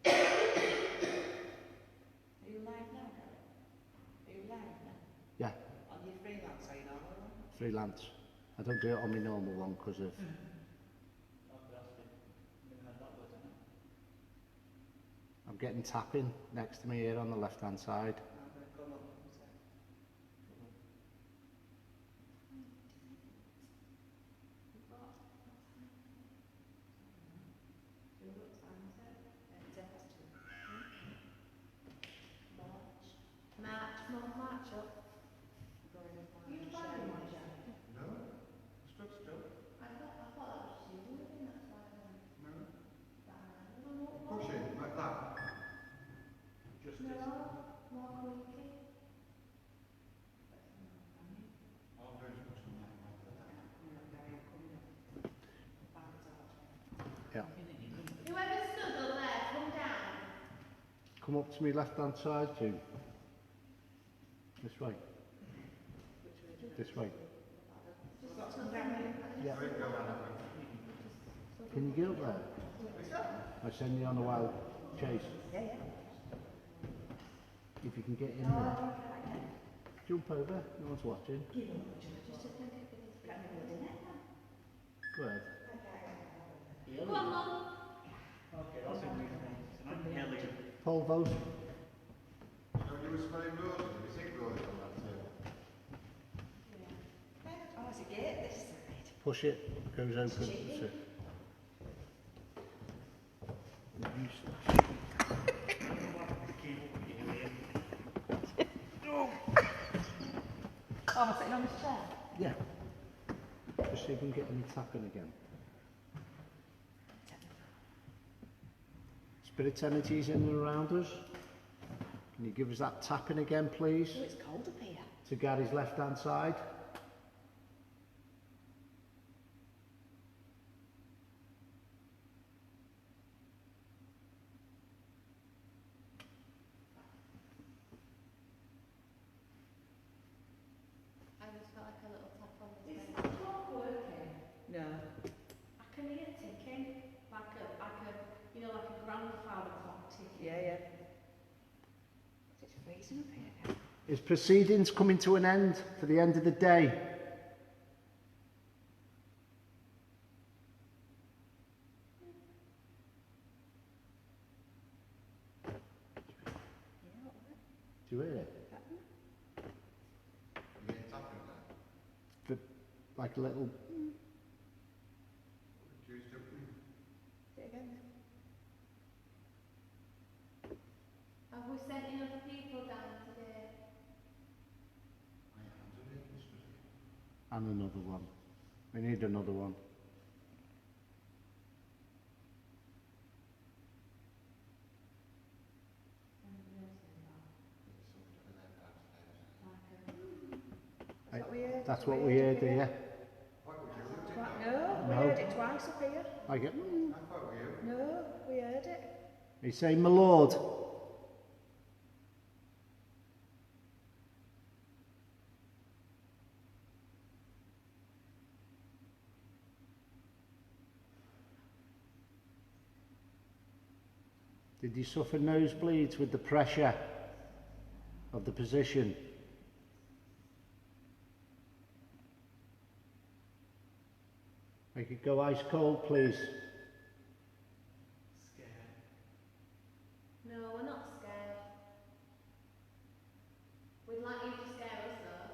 Are you live now, Gary? Are you live now?
Yeah,
On your freelance, are you not?
freelance. I don't do it on my normal one because of... I'm getting tapping next to me here on the left hand side.
March up.
come up to me left hand side, June? This way. This way. Yeah. Can you get up there? I send you on a wild chase.
Yeah.
If you can get in there. Jump over, no one's watching. Go ahead.
Go on, Mum.
Okay, that's a good thing. Nearly.
Pole vote.
So you were smelling roses, you think roses on that table?
Oh, it's a gate this side.
Push it, goes open. That's it.
Oh, I'm sitting on this chair.
Yeah. Just so you can get any tapping again. Spirit energies in and around us. Can you give us that tapping again, please?
Oh, it's cold up here.
To Gary's left hand side.
I just felt like a little tap on the
Is
side.
the clock working? No.
I can hear ticking, like a, you know, like a grandfather clock ticking.
Yeah. It's freezing up here now.
Is proceedings coming to an end for the end of the day? Do you hear it?
You getting tapping there?
Like a little...
Do you still...
Do it again.
Have we sent enough people down today?
And another one. We need another one.
That's what we heard.
That's what we heard here.
No, we
No.
heard it twice up here.
I get...
No, we heard it.
He's saying, my lord. Did you suffer nosebleeds with the pressure of the position? Make it go ice cold, please.
No, we're not scared. We'd like you to scare us though.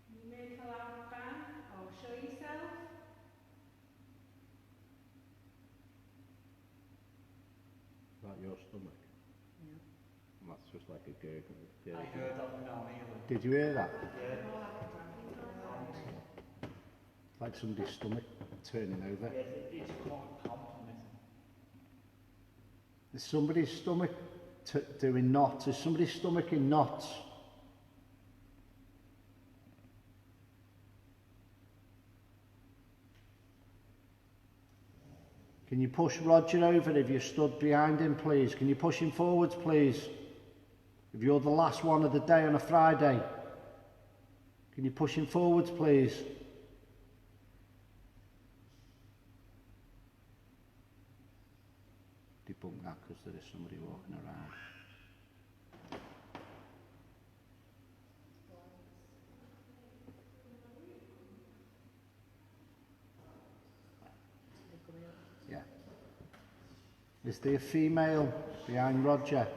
Can you make a loud bang or show yourself?
About your stomach?
Yeah.
And that's just like a gurgle.
I heard that one now, really.
Did you hear that?
Yeah.
Like somebody's stomach turning over.
Yeah, it's quite common.
Is somebody's stomach doing knots? Is somebody's stomach in knots? Can you push Roger over if you stood behind him, please? Can you push him forwards, please? If you're the last one of the day on a Friday, can you push him forwards, please? Debunk that because there is somebody walking around. Yeah. Is there a female behind Roger?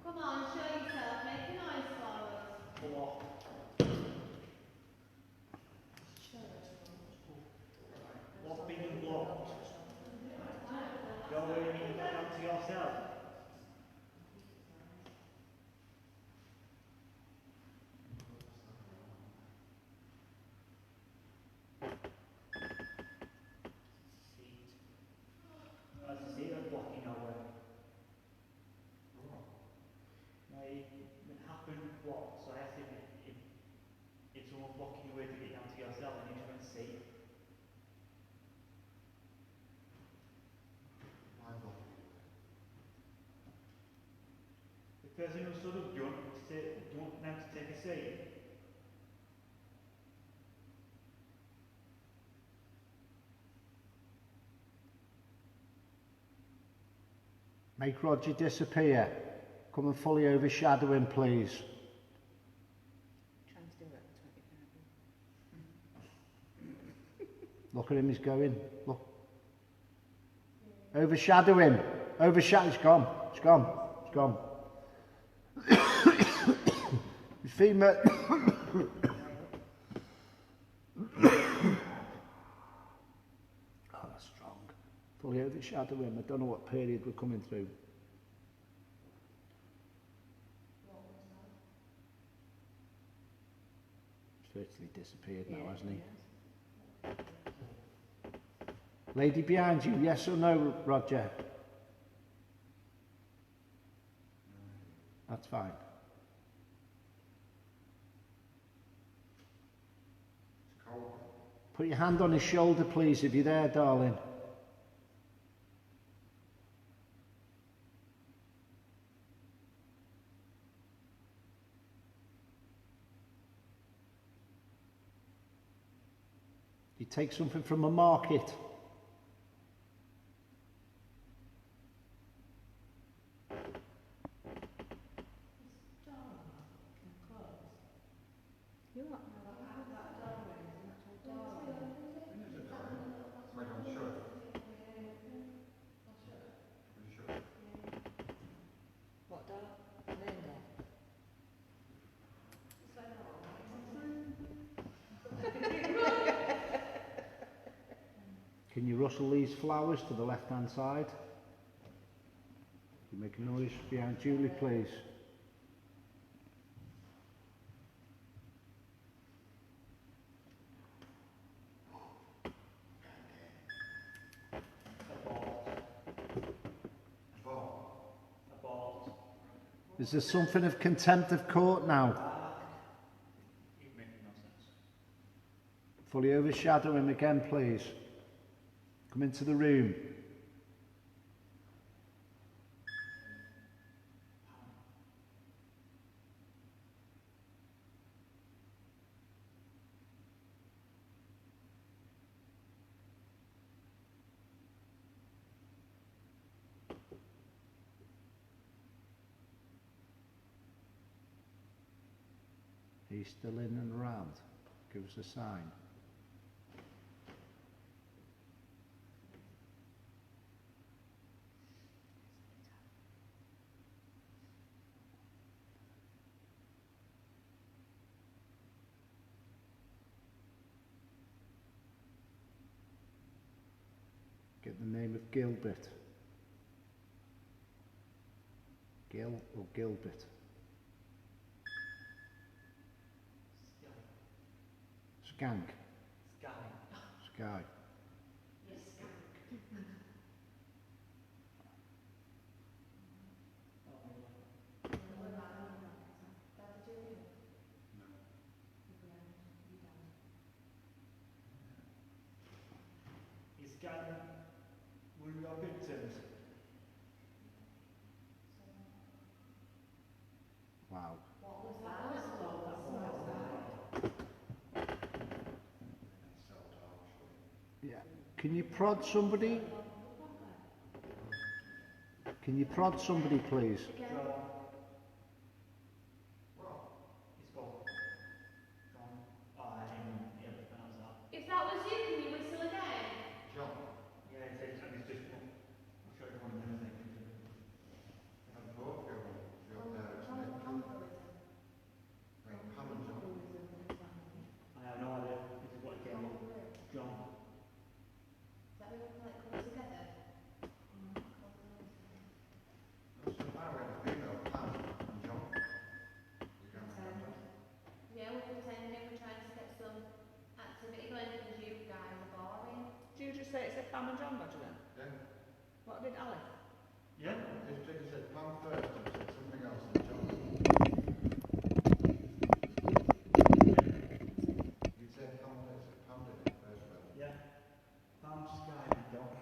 Come on, show yourself, make a noise for us.
Come on. What's being blocked? Go in and back to yourself. first thing I stood up, do you want them to take a seat?
Make Roger disappear. Come and fully overshadow him, please.
Trying to do it,
Look at him, he's going. Look. Overshadow him. Overshadow. It's gone. It's gone. It's gone. His female. Oh, that's strong. Fully overshadow him. I don't know what period we're coming through. He's virtually disappeared now, hasn't he? Lady behind you, yes or no, Roger? That's fine. Put your hand on his shoulder, please, if you're there, darling. You take something from a market.
What door? The main door.
Can you rustle these flowers to the left-hand side? You make a noise behind Julie, please. Is there something of contempt of court now?
It makes no sense.
Fully overshadow him again, please. Come into the room. He's still in and around. Give us a sign. Get the name of Gilbert. Gil or Gilbert? Skank. Sky.
Is Gavin one of your victims?
Wow. Yeah. Can you prod somebody? Can you prod somebody, please?
He's gone. Oh, I didn't pronounce that.
If that was you, can you whistle again?
Yeah, it's just, I'm sure it's one of them, isn't it? I have no idea. This is what it came up. John.
Is that when you like come together? Yeah, we're pretending we're trying to get some activity going because you guys are boring.
Do you just say it's a Pam and John Roger then?
Yeah.
What did Alice?
Yeah?
It's tricky, said Pam first and said something else and John. You said Pam first, Pam did it first, but
Yeah. Pam, Sky, and John.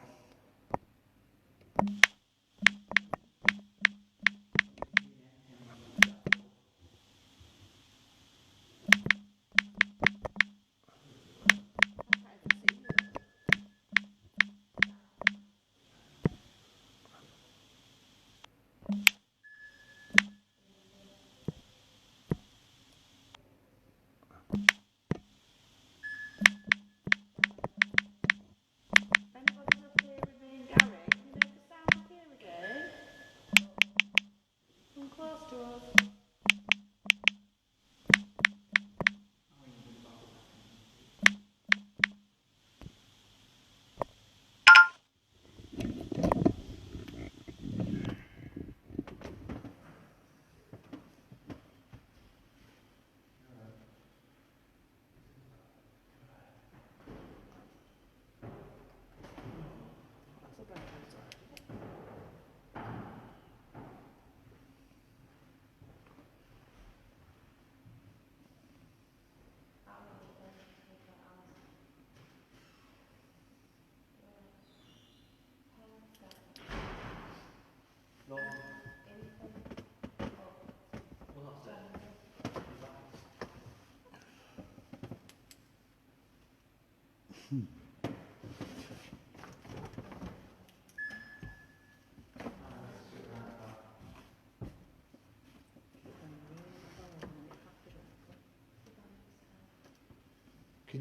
Can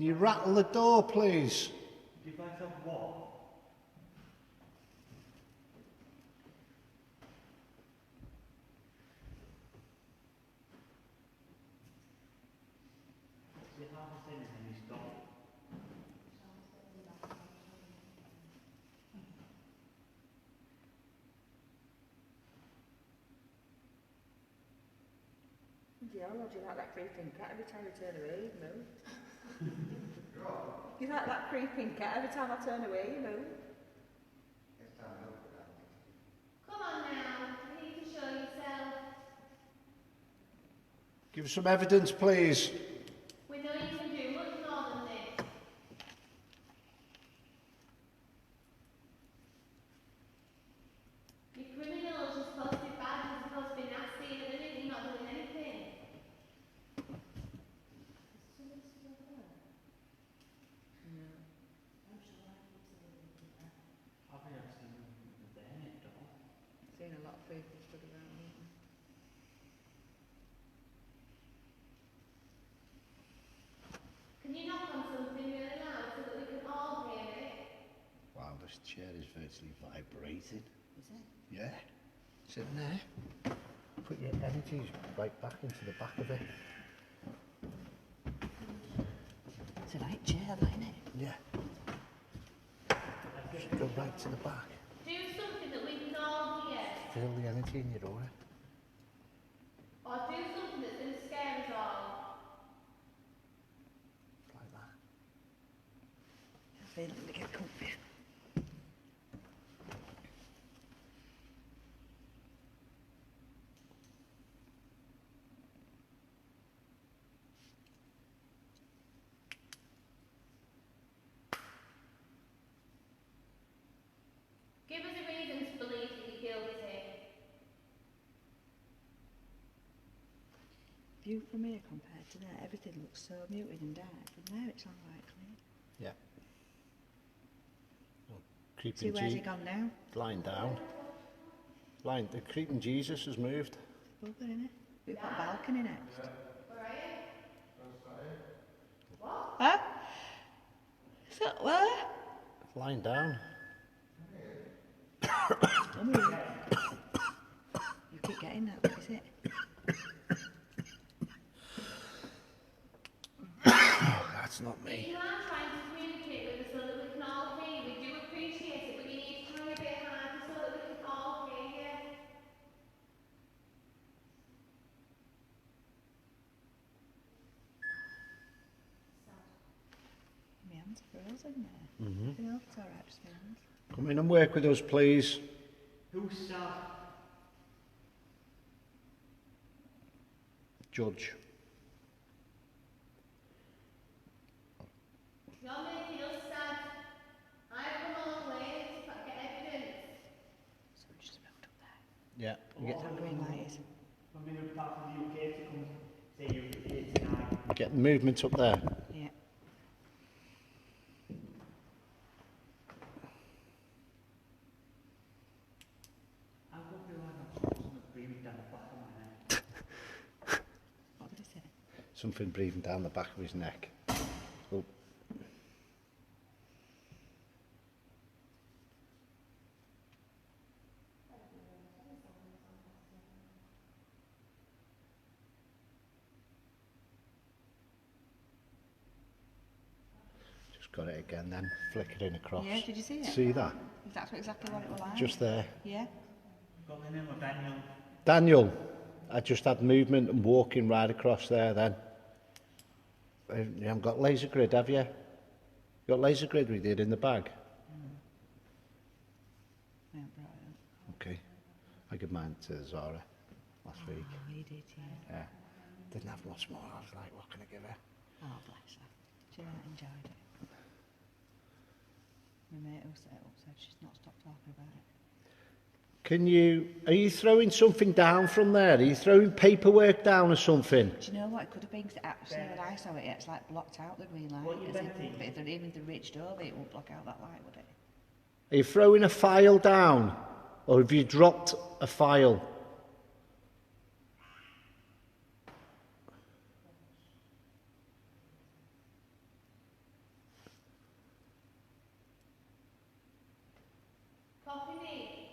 you rattle the door, please?
Device of what? You haven't said anything, you stop.
Yeah, Lord, you like that creeping cat every time you turn away, you know. You like that creeping cat every time I turn away, you know.
Come on now, you need to show yourself.
Give us some evidence, please.
We know you can do much more than this. You're criminals, you're supposed to be bad, you're supposed to be nasty, and at the minute you're not doing anything.
I've never seen them there, it don't.
Seen a lot of people stood around, haven't we?
Can you knock on something really loud so that we can all hear it?
Wow, this chair is virtually vibrating.
Is it?
Yeah. Sitting there. Put your energies right back into the back of it.
It's a light chair, isn't it?
Yeah. Just go right to the back.
Do something that we can all hear.
Feel the energy in your aura.
Or do something that's going to scare us all.
Like that.
I feel it to get comfy.
Give us a reason to believe that you're guilty.
View from here compared to there, everything looks so muted and dark. From there it's all right clear.
Yeah. Oh,
See,
creeping
where's he gone now?
lying down. The creeping Jesus has moved.
Bugger, innit? We've got a balcony next.
Where are you?
Huh? Is that where?
Lying down.
Come here. You keep getting that, what is it?
That's not me.
You are trying to communicate with us so that we can all hear you. We do appreciate it, but you need to try a bit harder so that we can all hear you.
My hands are frozen there.
Mm-hmm.
You know, it's alright, just my hands.
Come in and work with us, please.
Who's that?
Judge.
You're making us sad. I've come all the way to get evidence.
So we just moved up there.
Yeah. You
Get that green light is.
From the other part of the UK to come say you're here tonight.
get the movement up there.
Yeah.
I've got the line of something breathing down the back of my neck.
What did he say?
Something breathing down the back of his neck. Oh. Just got it again then, flickering across.
Yeah, did you see it?
See that?
That's exactly what it was like.
Just there.
Yeah.
Got the name of Daniel.
Daniel, I just had movement and walking right across there then. You haven't got laser grid, have you? You got laser grid we did in the bag?
Yeah, brilliant.
Okay. I gave mine to Zara last week.
Oh, you did, yeah.
Yeah. Didn't have much more. I was like, what can I give her?
Oh, bless her. She enjoyed it. My mate who set it up said she's not stopped talking about it.
Are you throwing something down from there? Are you throwing paperwork down or something?
Do you know what it could have been? 'Cause actually, when I saw it, it's like blocked out the green light.
What are you
as if-
betting?
But even if they reached over, it won't block out that light, would it?
Are you throwing a file down? Or have you dropped a file?
Copy me.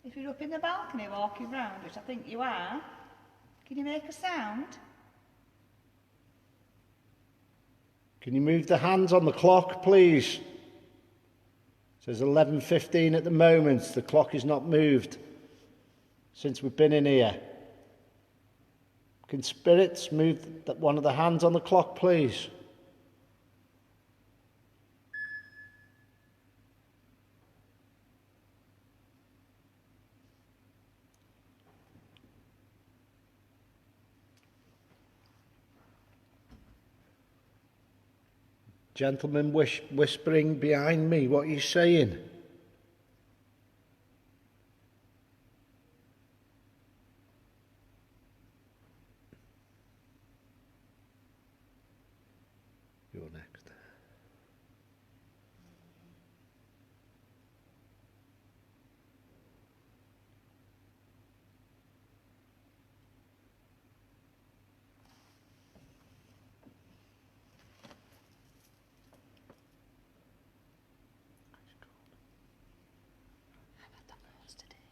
If you're up in the balcony walking round, which I think you are, can you make a sound?
Can you move the hands on the clock, please? It says 11:15 at the moment. The clock is not moved since we've been in here. Can spirits move one of the hands on the clock, please? Gentleman whispering behind me, what are you saying? You're next.
I've had that loads today.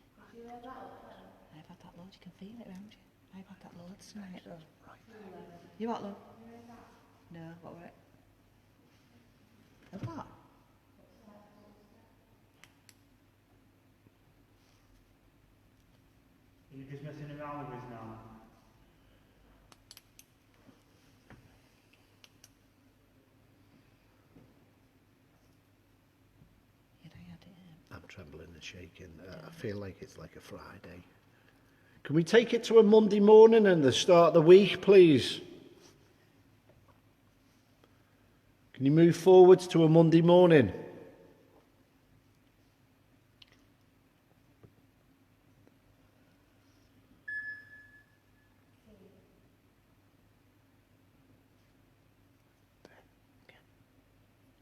I've had that loads, you can feel it around you. I've had that loads tonight. You what, love? No, what were it? A what?
Are you just messing around with us now?
Yeah, I had it.
I'm trembling and shaking. I feel like it's like a Friday. Can we take it to a Monday morning and the start of the week, please? Can you move forwards to a Monday morning?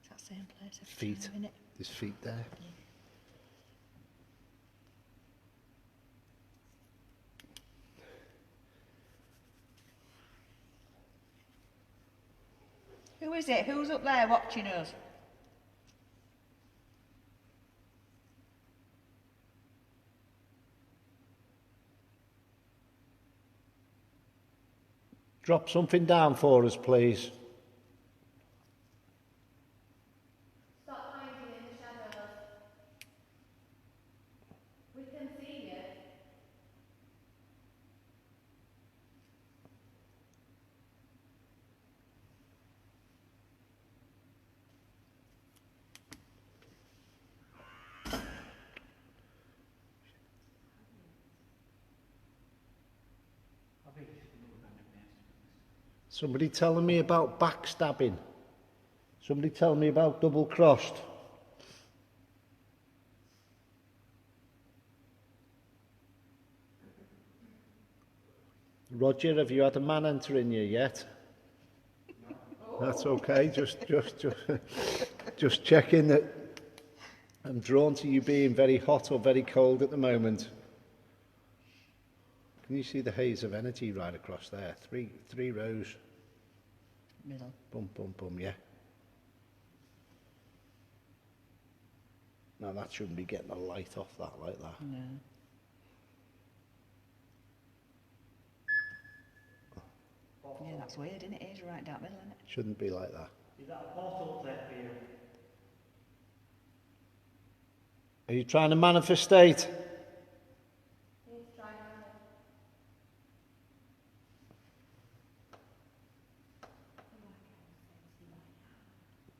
It's that same place every
Feet.
time, innit?
There's feet there.
Who is it? Who's up there watching us?
Drop something down for us, please.
Stop hiding in the shadows. We can see you.
I think it's a little bit of a mess.
Somebody telling me about backstabbing. Somebody telling me about double crossed. Roger, have you had a man entering you yet? No. That's okay. Just checking that I'm drawn to you being very hot or very cold at the moment. Can you see the haze of energy right across there? Three rows.
Middle.
Bum, bum, bum, yeah. Now that shouldn't be getting a light off that like that.
No. Yeah, that's weird, isn't it? It is right down the middle, isn't it?
Shouldn't be like that.
Is that a portal up there for you?
Are you trying to manifestate?
He's trying to.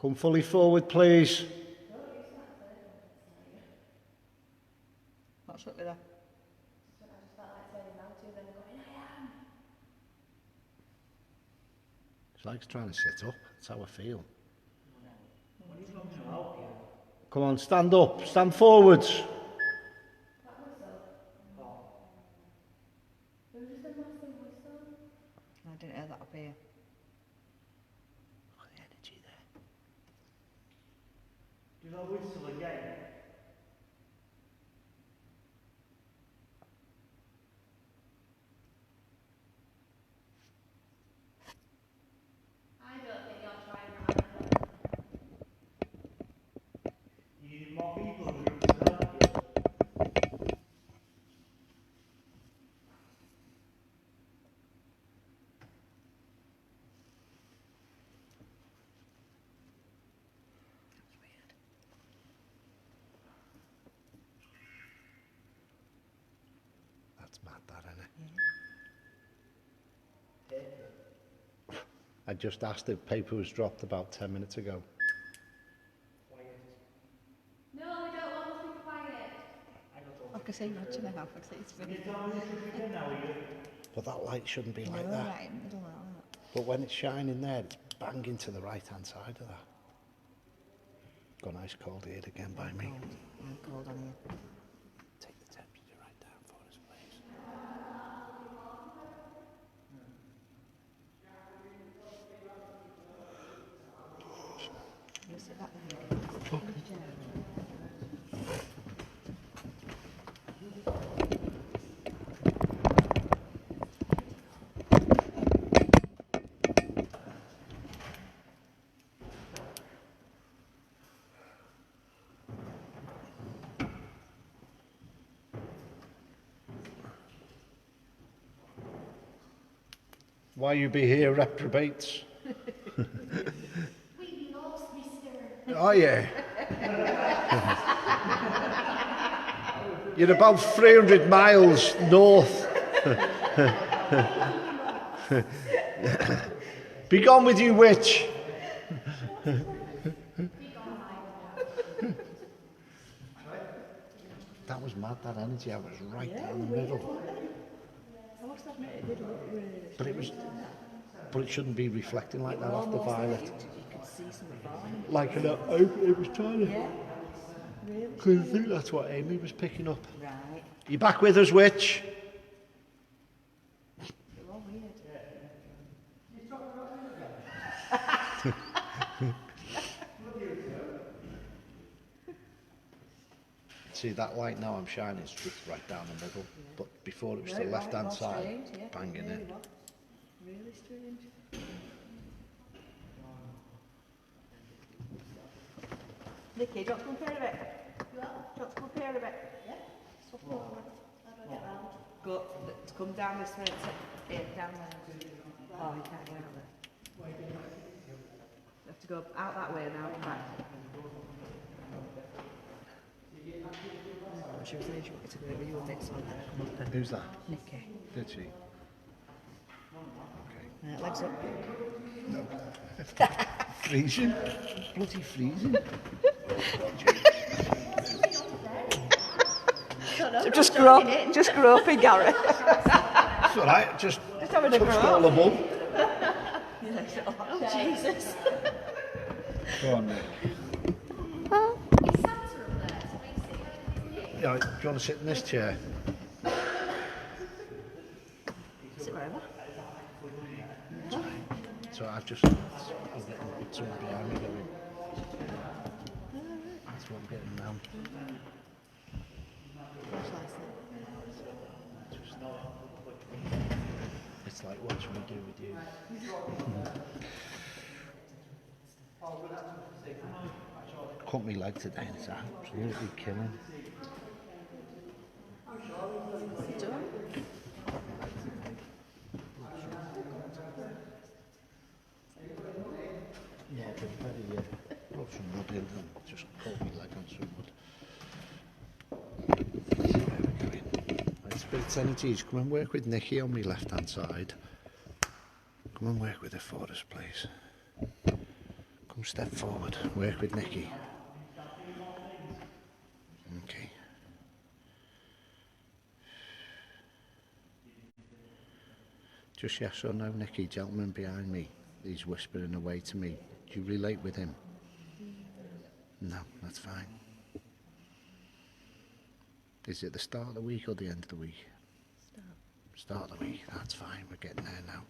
Come fully forward, please.
What's up with that?
It's like trying to sit up. That's how I feel. Come on, stand up. Stand forwards.
I didn't hear that up here.
Look at the energy there.
Do you know whistle again?
I don't think you're trying hard enough.
You need more people in the room to help you.
That's mad, that, isn't it? I just asked if paper was dropped about 10 minutes ago.
No, we don't want to be quiet.
I can see much now. I can see it's really
But that light shouldn't be like
no,
that.
right in the middle like that.
But when it's shining there, it's banging to the right-hand side of that. Got nice cold here again by me.
I'm cold on here.
Take the temperature right down for us, please.
You sit that way.
Why you be here, reprobates?
We lost, mister.
Oh, yeah. You're about 300 miles north. Be gone with you, witch. That was mad, that energy. I was right down the middle.
I must admit it did look really
But it shouldn't be reflecting like that off the violet.
You could see something falling.
Like it was trying to.
Yeah. Really?
Because I think that's what Amy was picking up.
Right.
You back with us, witch?
They're all weird.
See that light now I'm shining straight right down the middle. But before it was the
Right,
left hand
right,
side,
strange, yeah.
banging
Really
in.
was. Really strange. Nikki, do you want to come up here a bit? Do you want to come up here a bit? Yeah. Swap over. How do I get round? Go, to come down this way, here, down there. Oh, you can't get out there. You have to go out that way and out back. She was saying she wanted to go with you a bit, so I'm going to come up there.
Who's that?
Nikki.
Did she? Okay.
Legs up.
No. Freezing. Bloody freezing.
Just grow up in Gary.
It's all right. Just
having a
touch
grow
all
up.
above.
Oh, Jesus.
Go on, Nick.
Is Santa up there? So we sit where it is.
Yeah, do you want to sit in this chair?
Sit wherever.
So I've just I'll get someone behind me going. That's what I'm getting now. It's like, what should we do with you? Cut me leg today and it's absolutely killing. Yeah, but very, put some mud in and just cut me leg on some mud. Let's see where we're going. Right, Spirits Energies, come and work with Nikki on my left hand side. Come and work with her for us, please. Come Come step forward. Work with Nikki. Okay. Just yes or no, Nikki. Gentleman behind me. He's whispering away to me. Do you relate with him? No, that's fine. Is it the start of the week or the end of the week? Start of the week. That's fine. We're getting there now.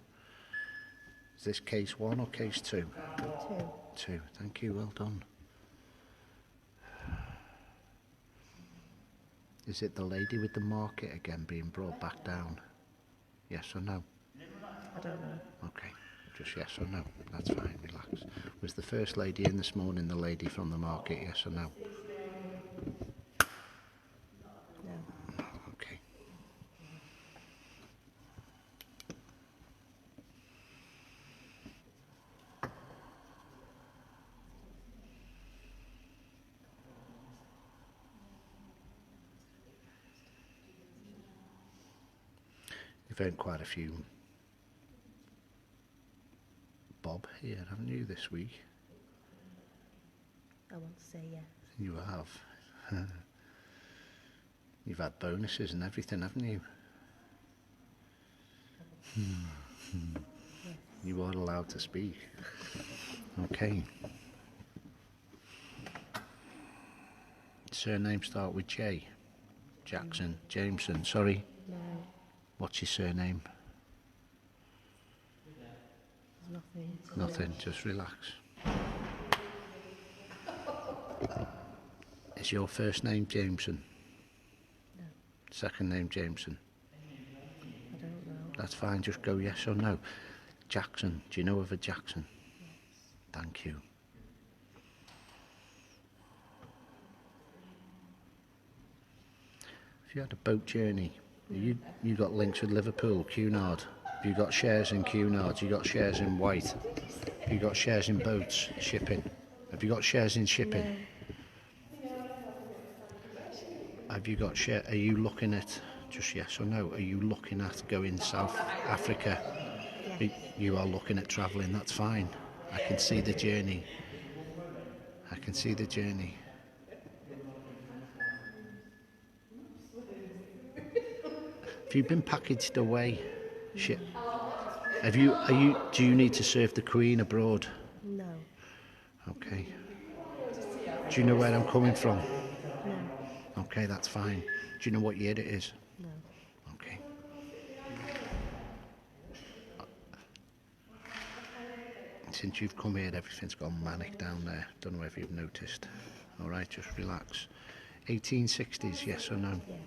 Is this case 1 or case 2? 2. Thank you. Well done. Is it the lady with the market again being brought back down? Yes or no?
I don't know.
Okay. Just yes or no. That's fine. Relax. Was the first lady in this morning the lady from the market? Yes or no?
No.
Okay. You've earned quite a few bob here, haven't you, this week?
I want to say yes.
You have. You've had bonuses and everything, haven't you? You are allowed to speak. Okay. Surname start with J. Jackson. Jameson, sorry.
No,
What's your surname?
nothing.
Nothing, just relax. Is your first name Jameson?
No.
Second name Jameson?
I don't know.
That's fine, just go yes or no. Jackson, do you know of a Jackson?
Yes.
Thank you. If you had a boat journey, you got links with Liverpool, Cunard. Have you got shares in Cunard? You got shares in White? Have you got shares in boats, shipping? Have you got shares in shipping?
No.
Have you got share? Are you looking at, just yes or no, are you looking at going South Africa?
Yes.
You are looking at travelling, that's fine. I can see the journey. I can see the journey. Have you been packaged away? Shit. Do you need to serve the Queen abroad?
No.
Okay. Do you know where I'm coming from?
No.
Okay, that's fine. Do you know what year it is?
No.
Okay. Since you've come here, everything's gone manic down there. Don't know if you've noticed. All right, just relax. 1860s, yes or no?
Yes.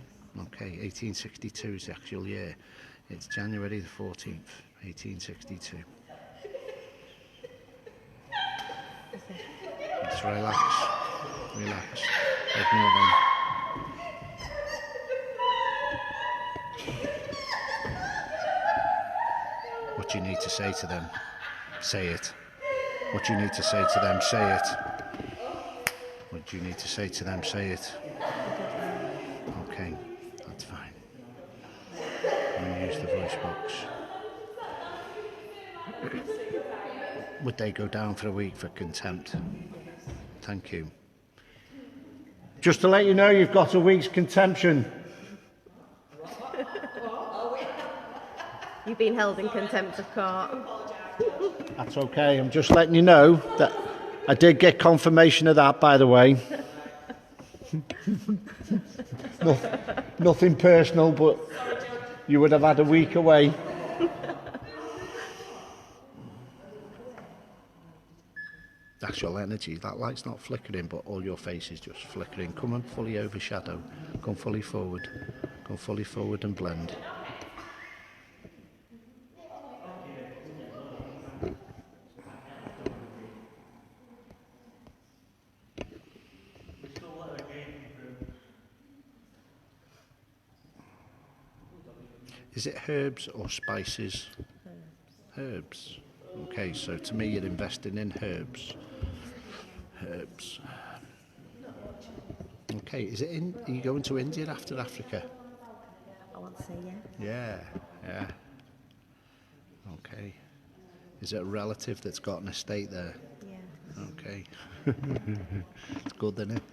Okay, 1862 is the actual year. It's January the 14th, 1862. Just relax. Relax. Ignore them. What do you need to say to them? Say it. What do you need to say to them? Say it. What do you need to say to them? Say it. Okay, that's fine. I'm going to use the voice box. Would they go down for a week for contempt? Thank you. Just to let you know, you've got a week's contemption.
You've been held in contempt of court.
That's okay. I'm just letting you know that I did get confirmation of that, by the way. Nothing personal, but you would have had a week away. That's your energy. That light's not flickering, but all your face is just flickering. Come and fully overshadow. Come fully forward. Come fully forward and blend. Is it herbs or spices? Herbs. Okay, so to me you're investing in herbs. Herbs. Okay, is it in? Are you going to India after Africa?
I want to say yes.
Yeah, yeah. Okay. Is it a relative that's got an estate there?
Yeah.
Okay. It's good, isn't it?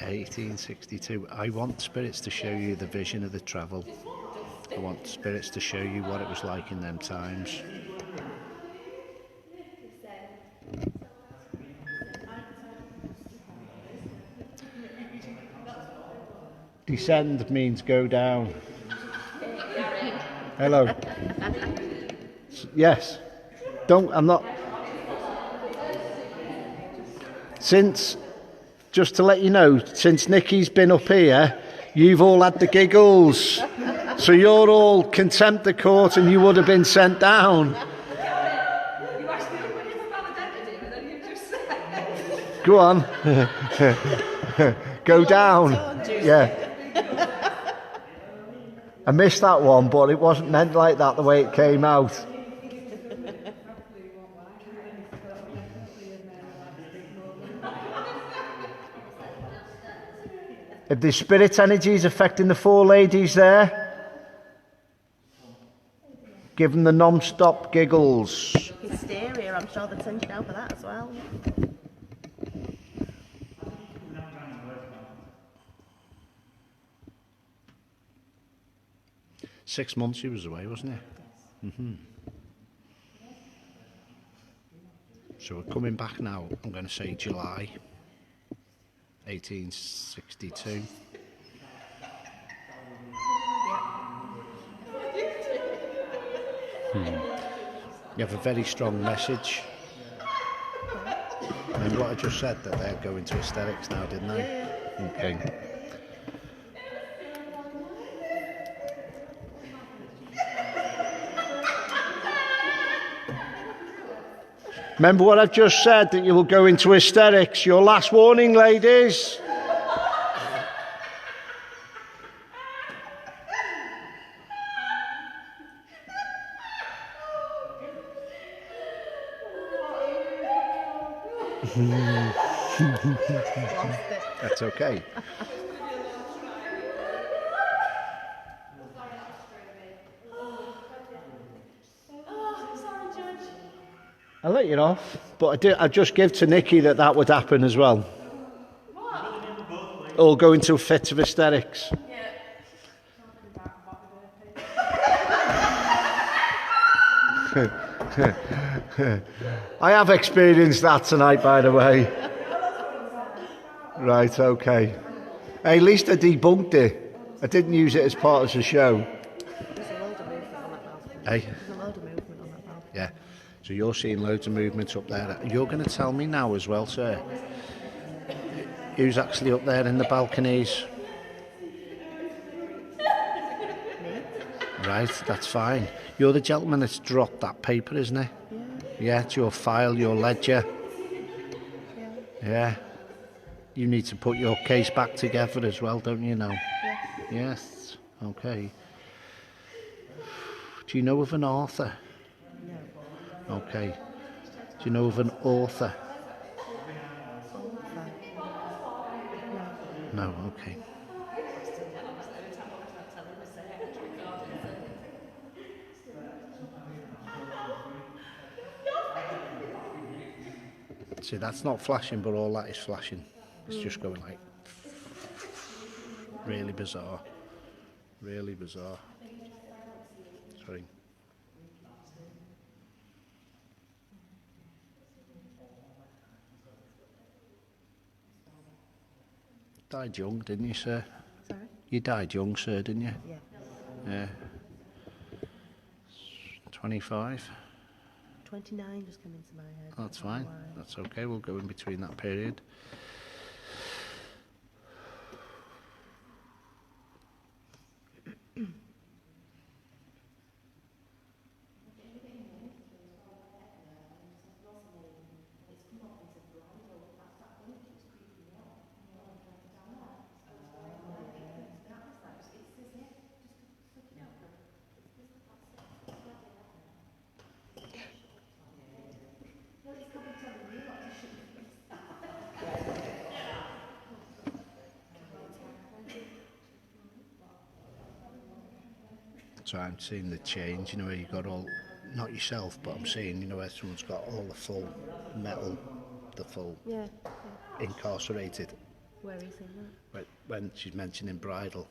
1862. I want spirits to show you the vision of the travel. I want spirits to show you what it was like in them times. Descend means go down. Hello. Yes. I'm not. Just to let you know, since Nikki's been up here, you've all had the giggles. So you're all contempt of court and you would have been sent down. Go on. Go down. Yeah. I missed that one, but it wasn't meant like that the way it came out. If the spirit energies affecting the four ladies there, give them the non-stop giggles.
Hysteria, I'm sure they'd send you down for that as well.
6 months he was away, wasn't he? So we're coming back now. I'm going to say July 1862. You have a very strong message. And what I just said, that they're going to hysterics now, didn't they? Okay. Remember what I've just said, that you will go into hysterics. Your last warning, ladies. That's okay. I'll let you off, but I just give to Nikki that would happen as well. What? All go into a fit of hysterics. I have experienced that tonight, by the way. Right, okay. Hey, at least I debunked it. I didn't use it as part of the show.
There's a load of movement on that balcony.
Hey?
There's a load of movement on that balcony.
Yeah. So you're seeing loads of movements up there. You're going to tell me now as well, sir, who's actually up there in the balconies? Right, that's fine. You're the gentleman that's dropped that paper, isn't it? Yeah, it's your file, your ledger. Yeah. You need to put your case back together as well, don't you know? Yes. Okay. Do you know of an author? No. Okay. Do you know of an author? No, okay. See, that's not flashing, but all that is flashing. It's just going like... Really bizarre. Really bizarre. Sorry. Died young, didn't you, sir?
Sorry?
You died young, sir, didn't you?
Yeah.
Yeah. 25?
29 just came into my head.
That's fine. That's okay. We'll go in between that period. So I'm seeing the change, you know, where you got all not yourself, but I'm saying, you know, where someone's got all the full metal, the full
Yeah.
incarcerated,
Where is he now?
when she's mentioning bridal.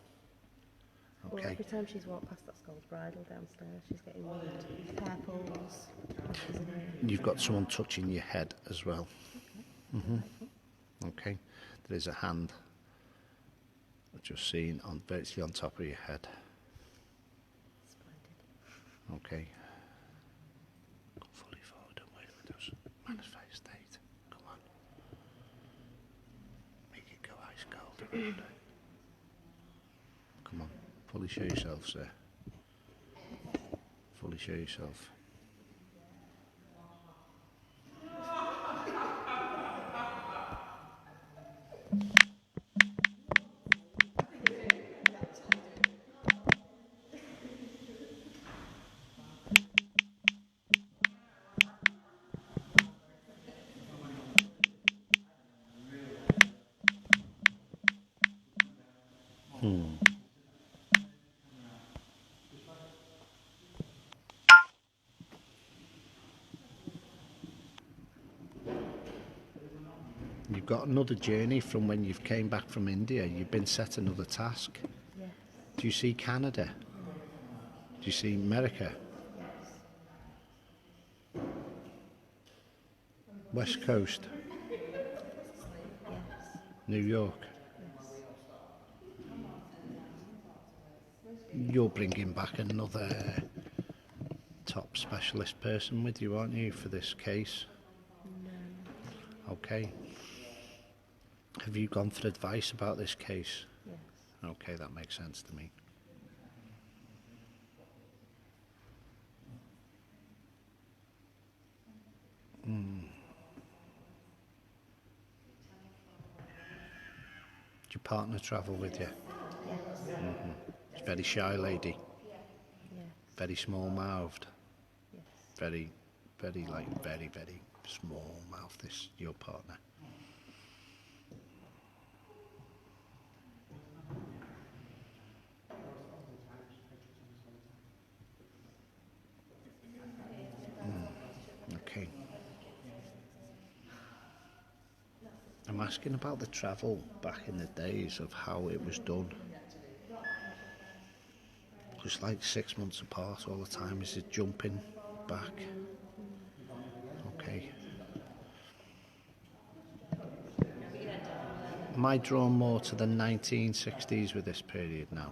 Well,
Okay.
every time she's walked past that school's bridal downstairs, she's getting weird hair pulls. Isn't it?
You've got someone touching your head as well. Okay. There is a hand I've just seen on virtually on top of your head.
Splendid.
Okay. Come fully forward and wait with us. Manifest state. Come on. Make it go ice cold around it. Come on. Fully show yourself, sir. Fully show yourself. You've got another journey from when you've came back from India. You've been set another task.
Yes.
Do you see Canada? Do you see America?
Yes.
West Coast?
Yes.
New York?
Yes.
You're bringing back another top specialist person with you, aren't you, for this case?
No.
Okay. Have you gone for advice about this case?
Yes.
Okay, that makes sense to me. Did your partner travel with you?
Yes.
She's a very shy lady,
Yes.
very small-mouthed,
Yes.
very small-mouthed, this, your partner. Okay. I'm asking about the travel back in the days of how it was done. It's like 6 months apart all the time. Is it jumping back? Okay. Am I drawn more to the 1960s with this period now?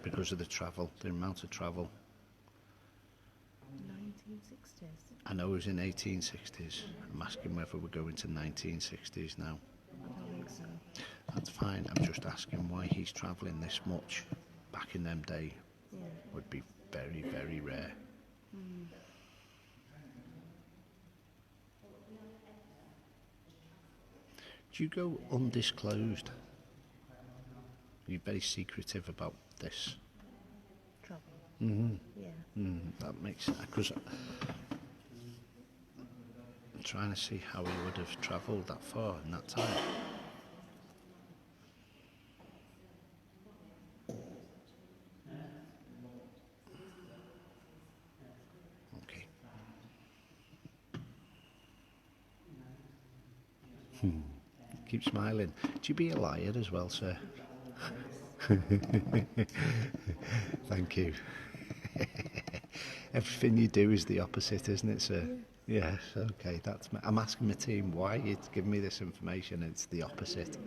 Because of the travel, the amount of travel.
1960s.
I know it was in 1860s. I'm asking whether we're going to 1960s now.
I don't think so.
That's fine. I'm just asking why he's travelling this much. Back in them day
Yeah.
would be very, very rare. Do you go undisclosed? You're very secretive about this.
Trouble.
Mm-hmm.
Yeah.
That makes sense. Because I'm trying to see how he would have travelled that far in that time. Okay. Keep smiling. Do you be a liar as well, sir? Thank you. Everything you do is the opposite, isn't it, sir? Yes, okay. I'm asking my team why you're giving me this information. It's the opposite.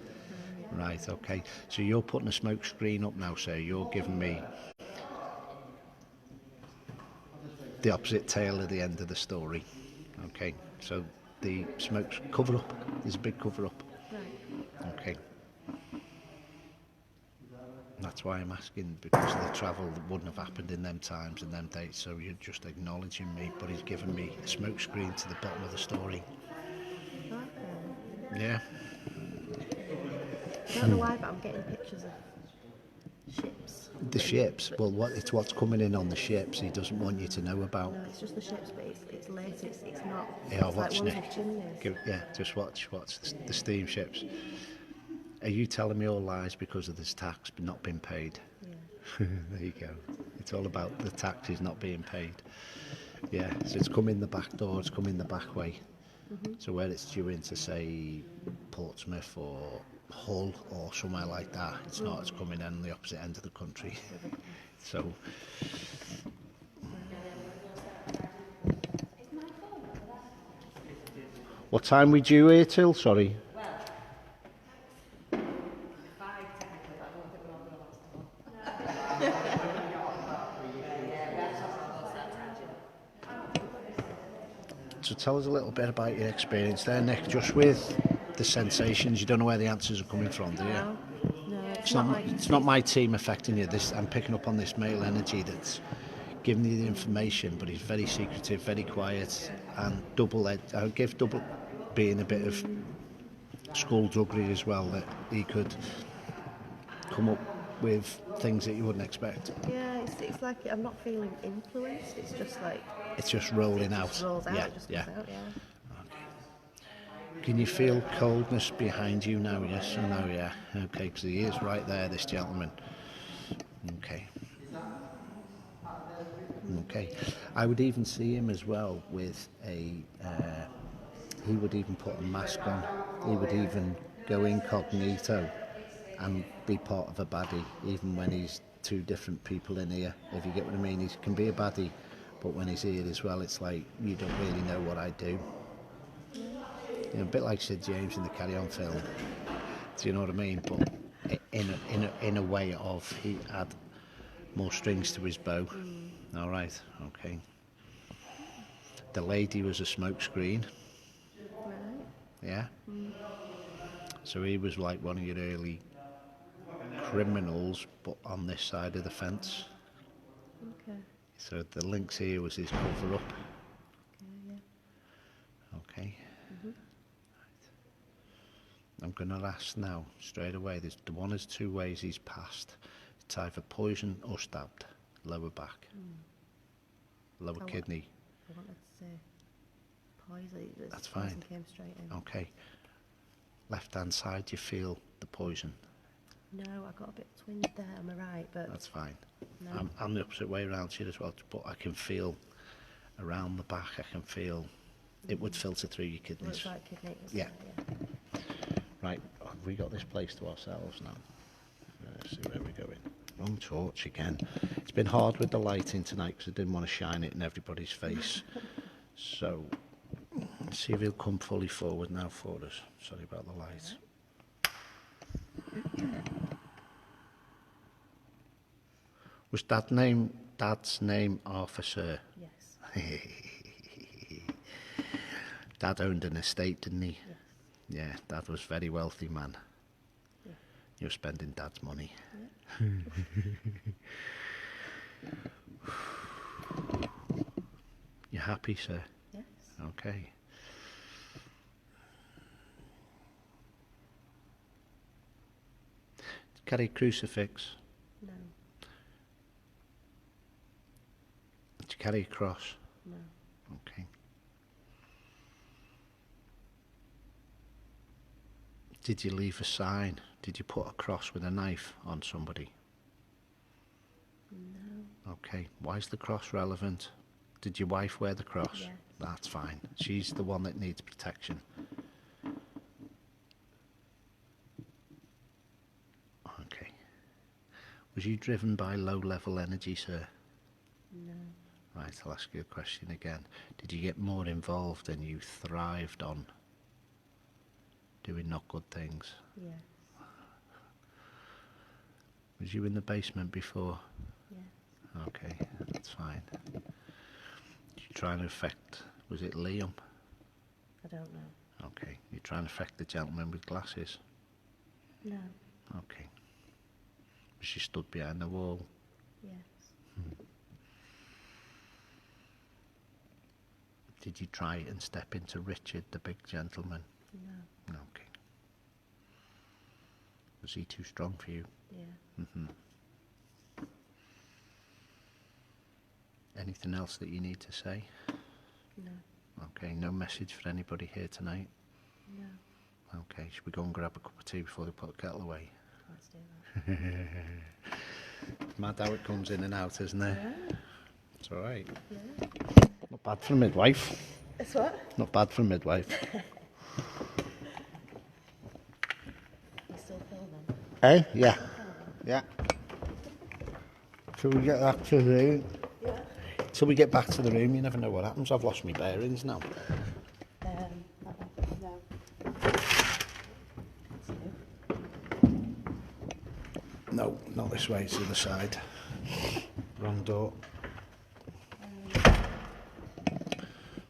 Right, okay. So you're putting a smoke screen up now, sir. You're giving me the opposite tale at the end of the story. Okay, so the smoke's cover up. There's a big cover up.
Right.
Okay. That's why I'm asking, because the travel wouldn't have happened in them times and them dates, so you're just acknowledging me, but he's given me a smoke screen to the bottom of the story.
Okay.
Yeah?
I don't know why, but I'm getting pictures of ships.
The ships, well, it's what's coming in on the ships he doesn't want you to know about.
No, it's just the ships, but it's late. It's not.
Yeah,
it's
watch
like
Nick.
ones with chimneys.
Yeah, just watch the steamships. Are you telling me all lies because of this tax not being paid?
Yeah.
There you go. It's all about the taxes not being paid. Yeah, so it's come in the back door, it's come in the back way. So where it's due into, say, Portsmouth or Hull or somewhere like that, it's not, it's coming in the opposite end of the country. So, what time we due here till, sorry? So tell us a little bit about your experience there, Nick, just with the sensations. You don't know where the answers are coming from, do you?
No,
It's not my team affecting you. I'm picking up on this male energy that's giving you the information, but he's very secretive, very quiet, and I would give double being a bit of skullduggery as well, that he could come up with things that you wouldn't expect.
Yeah, it's like I'm not feeling influenced. It's just like
It's just rolling
it
out.
just rolls out.
Yeah,
It just
yeah.
comes out, yeah.
Can you feel coldness behind you now? Yes or no? Yeah. Okay, because he is right there, this gentleman. Okay. Okay. I would even see him as well with he would even put a mask on. He would even go incognito and be part of a baddie, even when he's two different people in here, if you get what I mean. He can be a baddie, but when he's here as well, it's like, you don't really know what I do. You know, a bit like Sid James in the Carry On film. Do you know what I mean? But in a way of, he had more strings to his bow. All right, okay. The lady was a smokescreen.
Right.
Yeah. So he was like one of your early criminals, but on this side of the fence.
Okay.
So the links here was his cover up.
Okay, yeah.
Okay. I'm going to ask now, straight away, there's one is two ways he's passed. It's either poison or stabbed. Lower back. Lower kidney.
I wanted to say poison.
That's
Poison
fine.
came straight in.
Okay. Left hand side, you feel the poison.
No, I got a bit twinged there on the right, but
That's fine.
no.
I'm the opposite way around here as well, but I can feel around the back, I can feel it would filter through your kidneys.
Looks like kidney.
Yeah. Right, have we got this place to ourselves now? Let's see where we're going. Wrong torch again. It's been hard with the lighting tonight because I didn't want to shine it in everybody's face. So, let's see if he'll come fully forward now for us. Sorry about the light. Was Dad's name Arthur, sir?
Yes.
Dad owned an estate, didn't he?
Yes.
Yeah, Dad was a very wealthy man.
Yeah.
You're spending Dad's money.
Yeah.
You happy, sir?
Yes.
Okay. Carry a crucifix.
No.
Did you carry a cross?
No.
Okay. Did you leave a sign? Did you put a cross with a knife on somebody?
No.
Okay. Why is the cross relevant? Did your wife wear the cross?
Yes.
That's fine. She's the one that needs protection. Okay. Was you driven by low-level energy, sir?
No.
Right, I'll ask you a question again. Did you get more involved and you thrived on doing not good things?
Yes.
Was you in the basement before?
Yes.
Okay, that's fine. You trying to affect, was it Liam?
I don't know.
Okay, you're trying to affect the gentleman with glasses?
No.
Okay. Was she stood behind the wall?
Yes.
Did you try and step into Richard, the big gentleman?
No.
Okay. Was he too strong for you?
Yeah.
Anything else that you need to say?
No.
Okay, no message for anybody here tonight?
No.
Okay, should we go and grab a cup of tea before they put the kettle away?
Let's do that.
It's mad how it comes in and out, isn't it?
Yeah.
It's alright.
Yeah.
Not Not bad for a midwife.
It's what?
Not bad for a midwife.
You still filming?
Eh? Yeah. Yeah. Till we get back to the room.
Yeah.
Till we get back to the room, you never know what happens. I've lost my bearings now.
No.
No, not this way, it's the other side. Wrong door.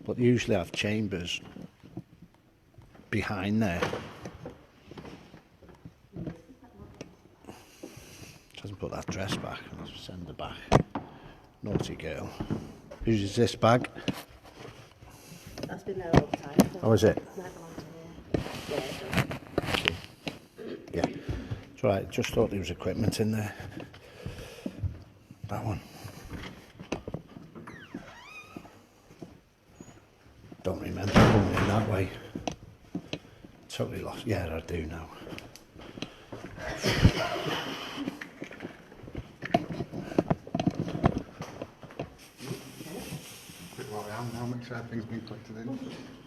But they usually have chambers behind there. Doesn't put that dress back. I'll send her back. Naughty girl. Whose this bag?
That's been there all the time.
Oh, is it?
Might belong to me.
Yeah. It's alright, just thought there was equipment in there. That one. Don't remember coming in that way. Totally lost. Yeah, I do now.
Quick walk around now, make sure everything's been collected in.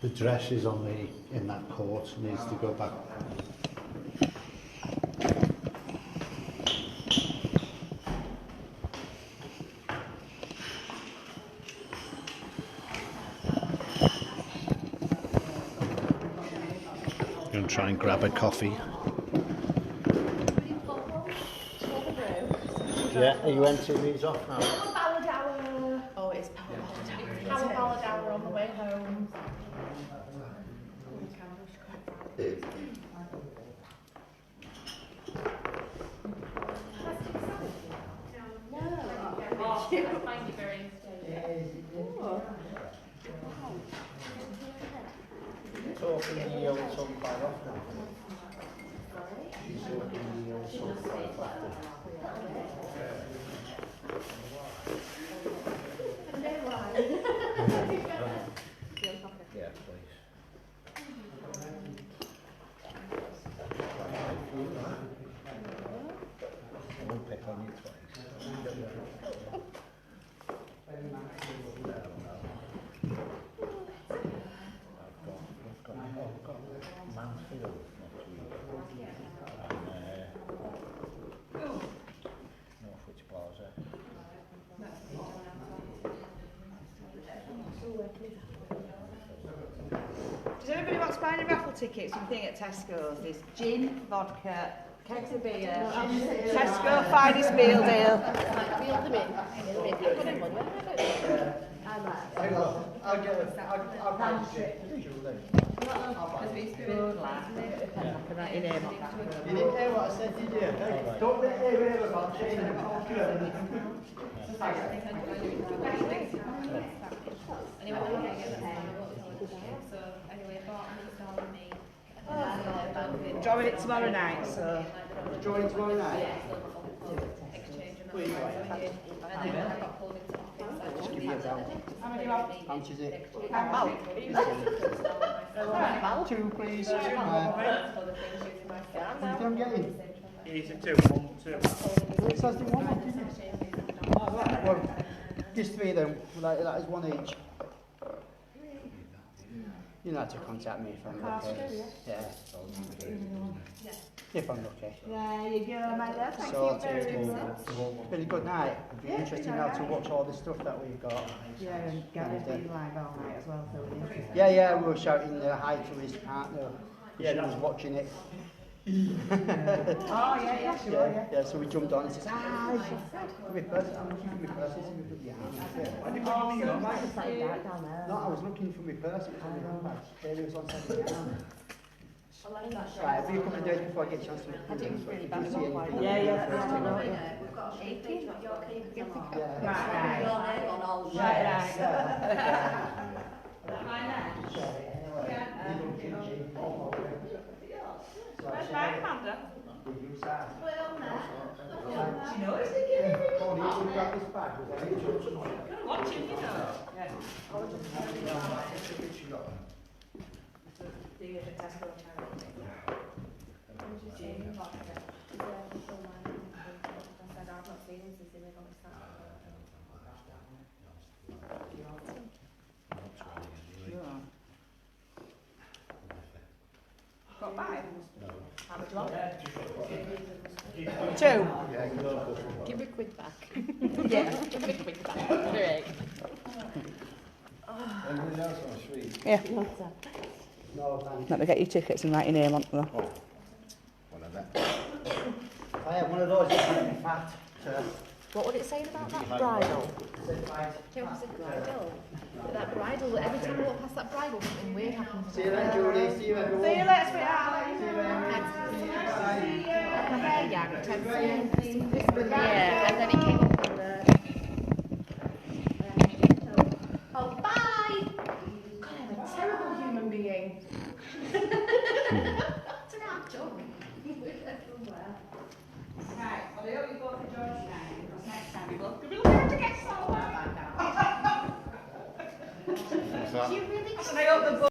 The dress is on in that court, needs to go back. Going to try and grab a coffee. Yeah, are you emptying these off now?
Balladhour.
Oh, it's Power Balladhour.
Have a Balladhour on the way home.
Find your bearings.
Talking the old song quite often. She's talking the old song quite often. Yeah, please. I won't pick on you twice. Mansfield next week. And Northwich Plaza.
Does anybody want to buy any raffle tickets? Something at Tesco's. There's gin, vodka, kegs of beer. Tesco finest meal deal.
Reel them in.
I'll get it. I'll manage it.
Good lad. Look at that in him.
You didn't hear what I said, did you? Don't let him hear about changing the culture.
Drawing it tomorrow night, so.
Drawing tomorrow night? Just give me a bell.
How many you have?
How much is it?
Two, please.
What I'm getting?
It's a 2, 1, 2.
It says the one, didn't it? Well, just 3 then, like, that is 1 each. You know how to contact me if I'm lucky. Yeah. If I'm lucky.
There you go, my love. Thank
So,
you very much.
really good night. It'd be interesting now to watch all the stuff that we've got.
Yeah, and Gary's been live all night as well, so we're interested.
Yeah, we were shouting hi to his partner. Yeah, she was watching it.
Oh, yeah, sure,
Yeah, so we jumped on and says, hi. I'm looking for my purse. It's in my bloody hand. No, I was looking for my purse. It was on my handbag. There it was on second hand. Right, have you come to do it before I get a chance to
I think it's really bad.
Yeah.
We've got 18 your keepers on.
Yeah.
Right.
Your name on all the
Right. Where's my Amanda?
She knows it. Tony, you grab this bag.
Watching, you know. 5?
No.
How much do you want? 2?
Yeah, you don't go for one.
Give me a quid back.
Yeah.
Give me a quid back. Great.
Anything else on the street?
Yeah.
No, thank
Let me get your tickets and write your name on them.
Oh, one of them.
I have one of those in fat.
What would it say about that
Behind
bridle?
Fat.
It was a bridle. That bridle, every time I walk past that bridle, something weird happens.
See you then, Julie. See you everyone.
See you later, sweetheart.
My hair yanked, yeah, and then it came up on the...
Oh, bye! God, I'm a terrible human being.
That's an art job.
Right, well, I hope you both enjoy tonight, because next time we will be looking to get someone.
What's that?
You really
And I hope the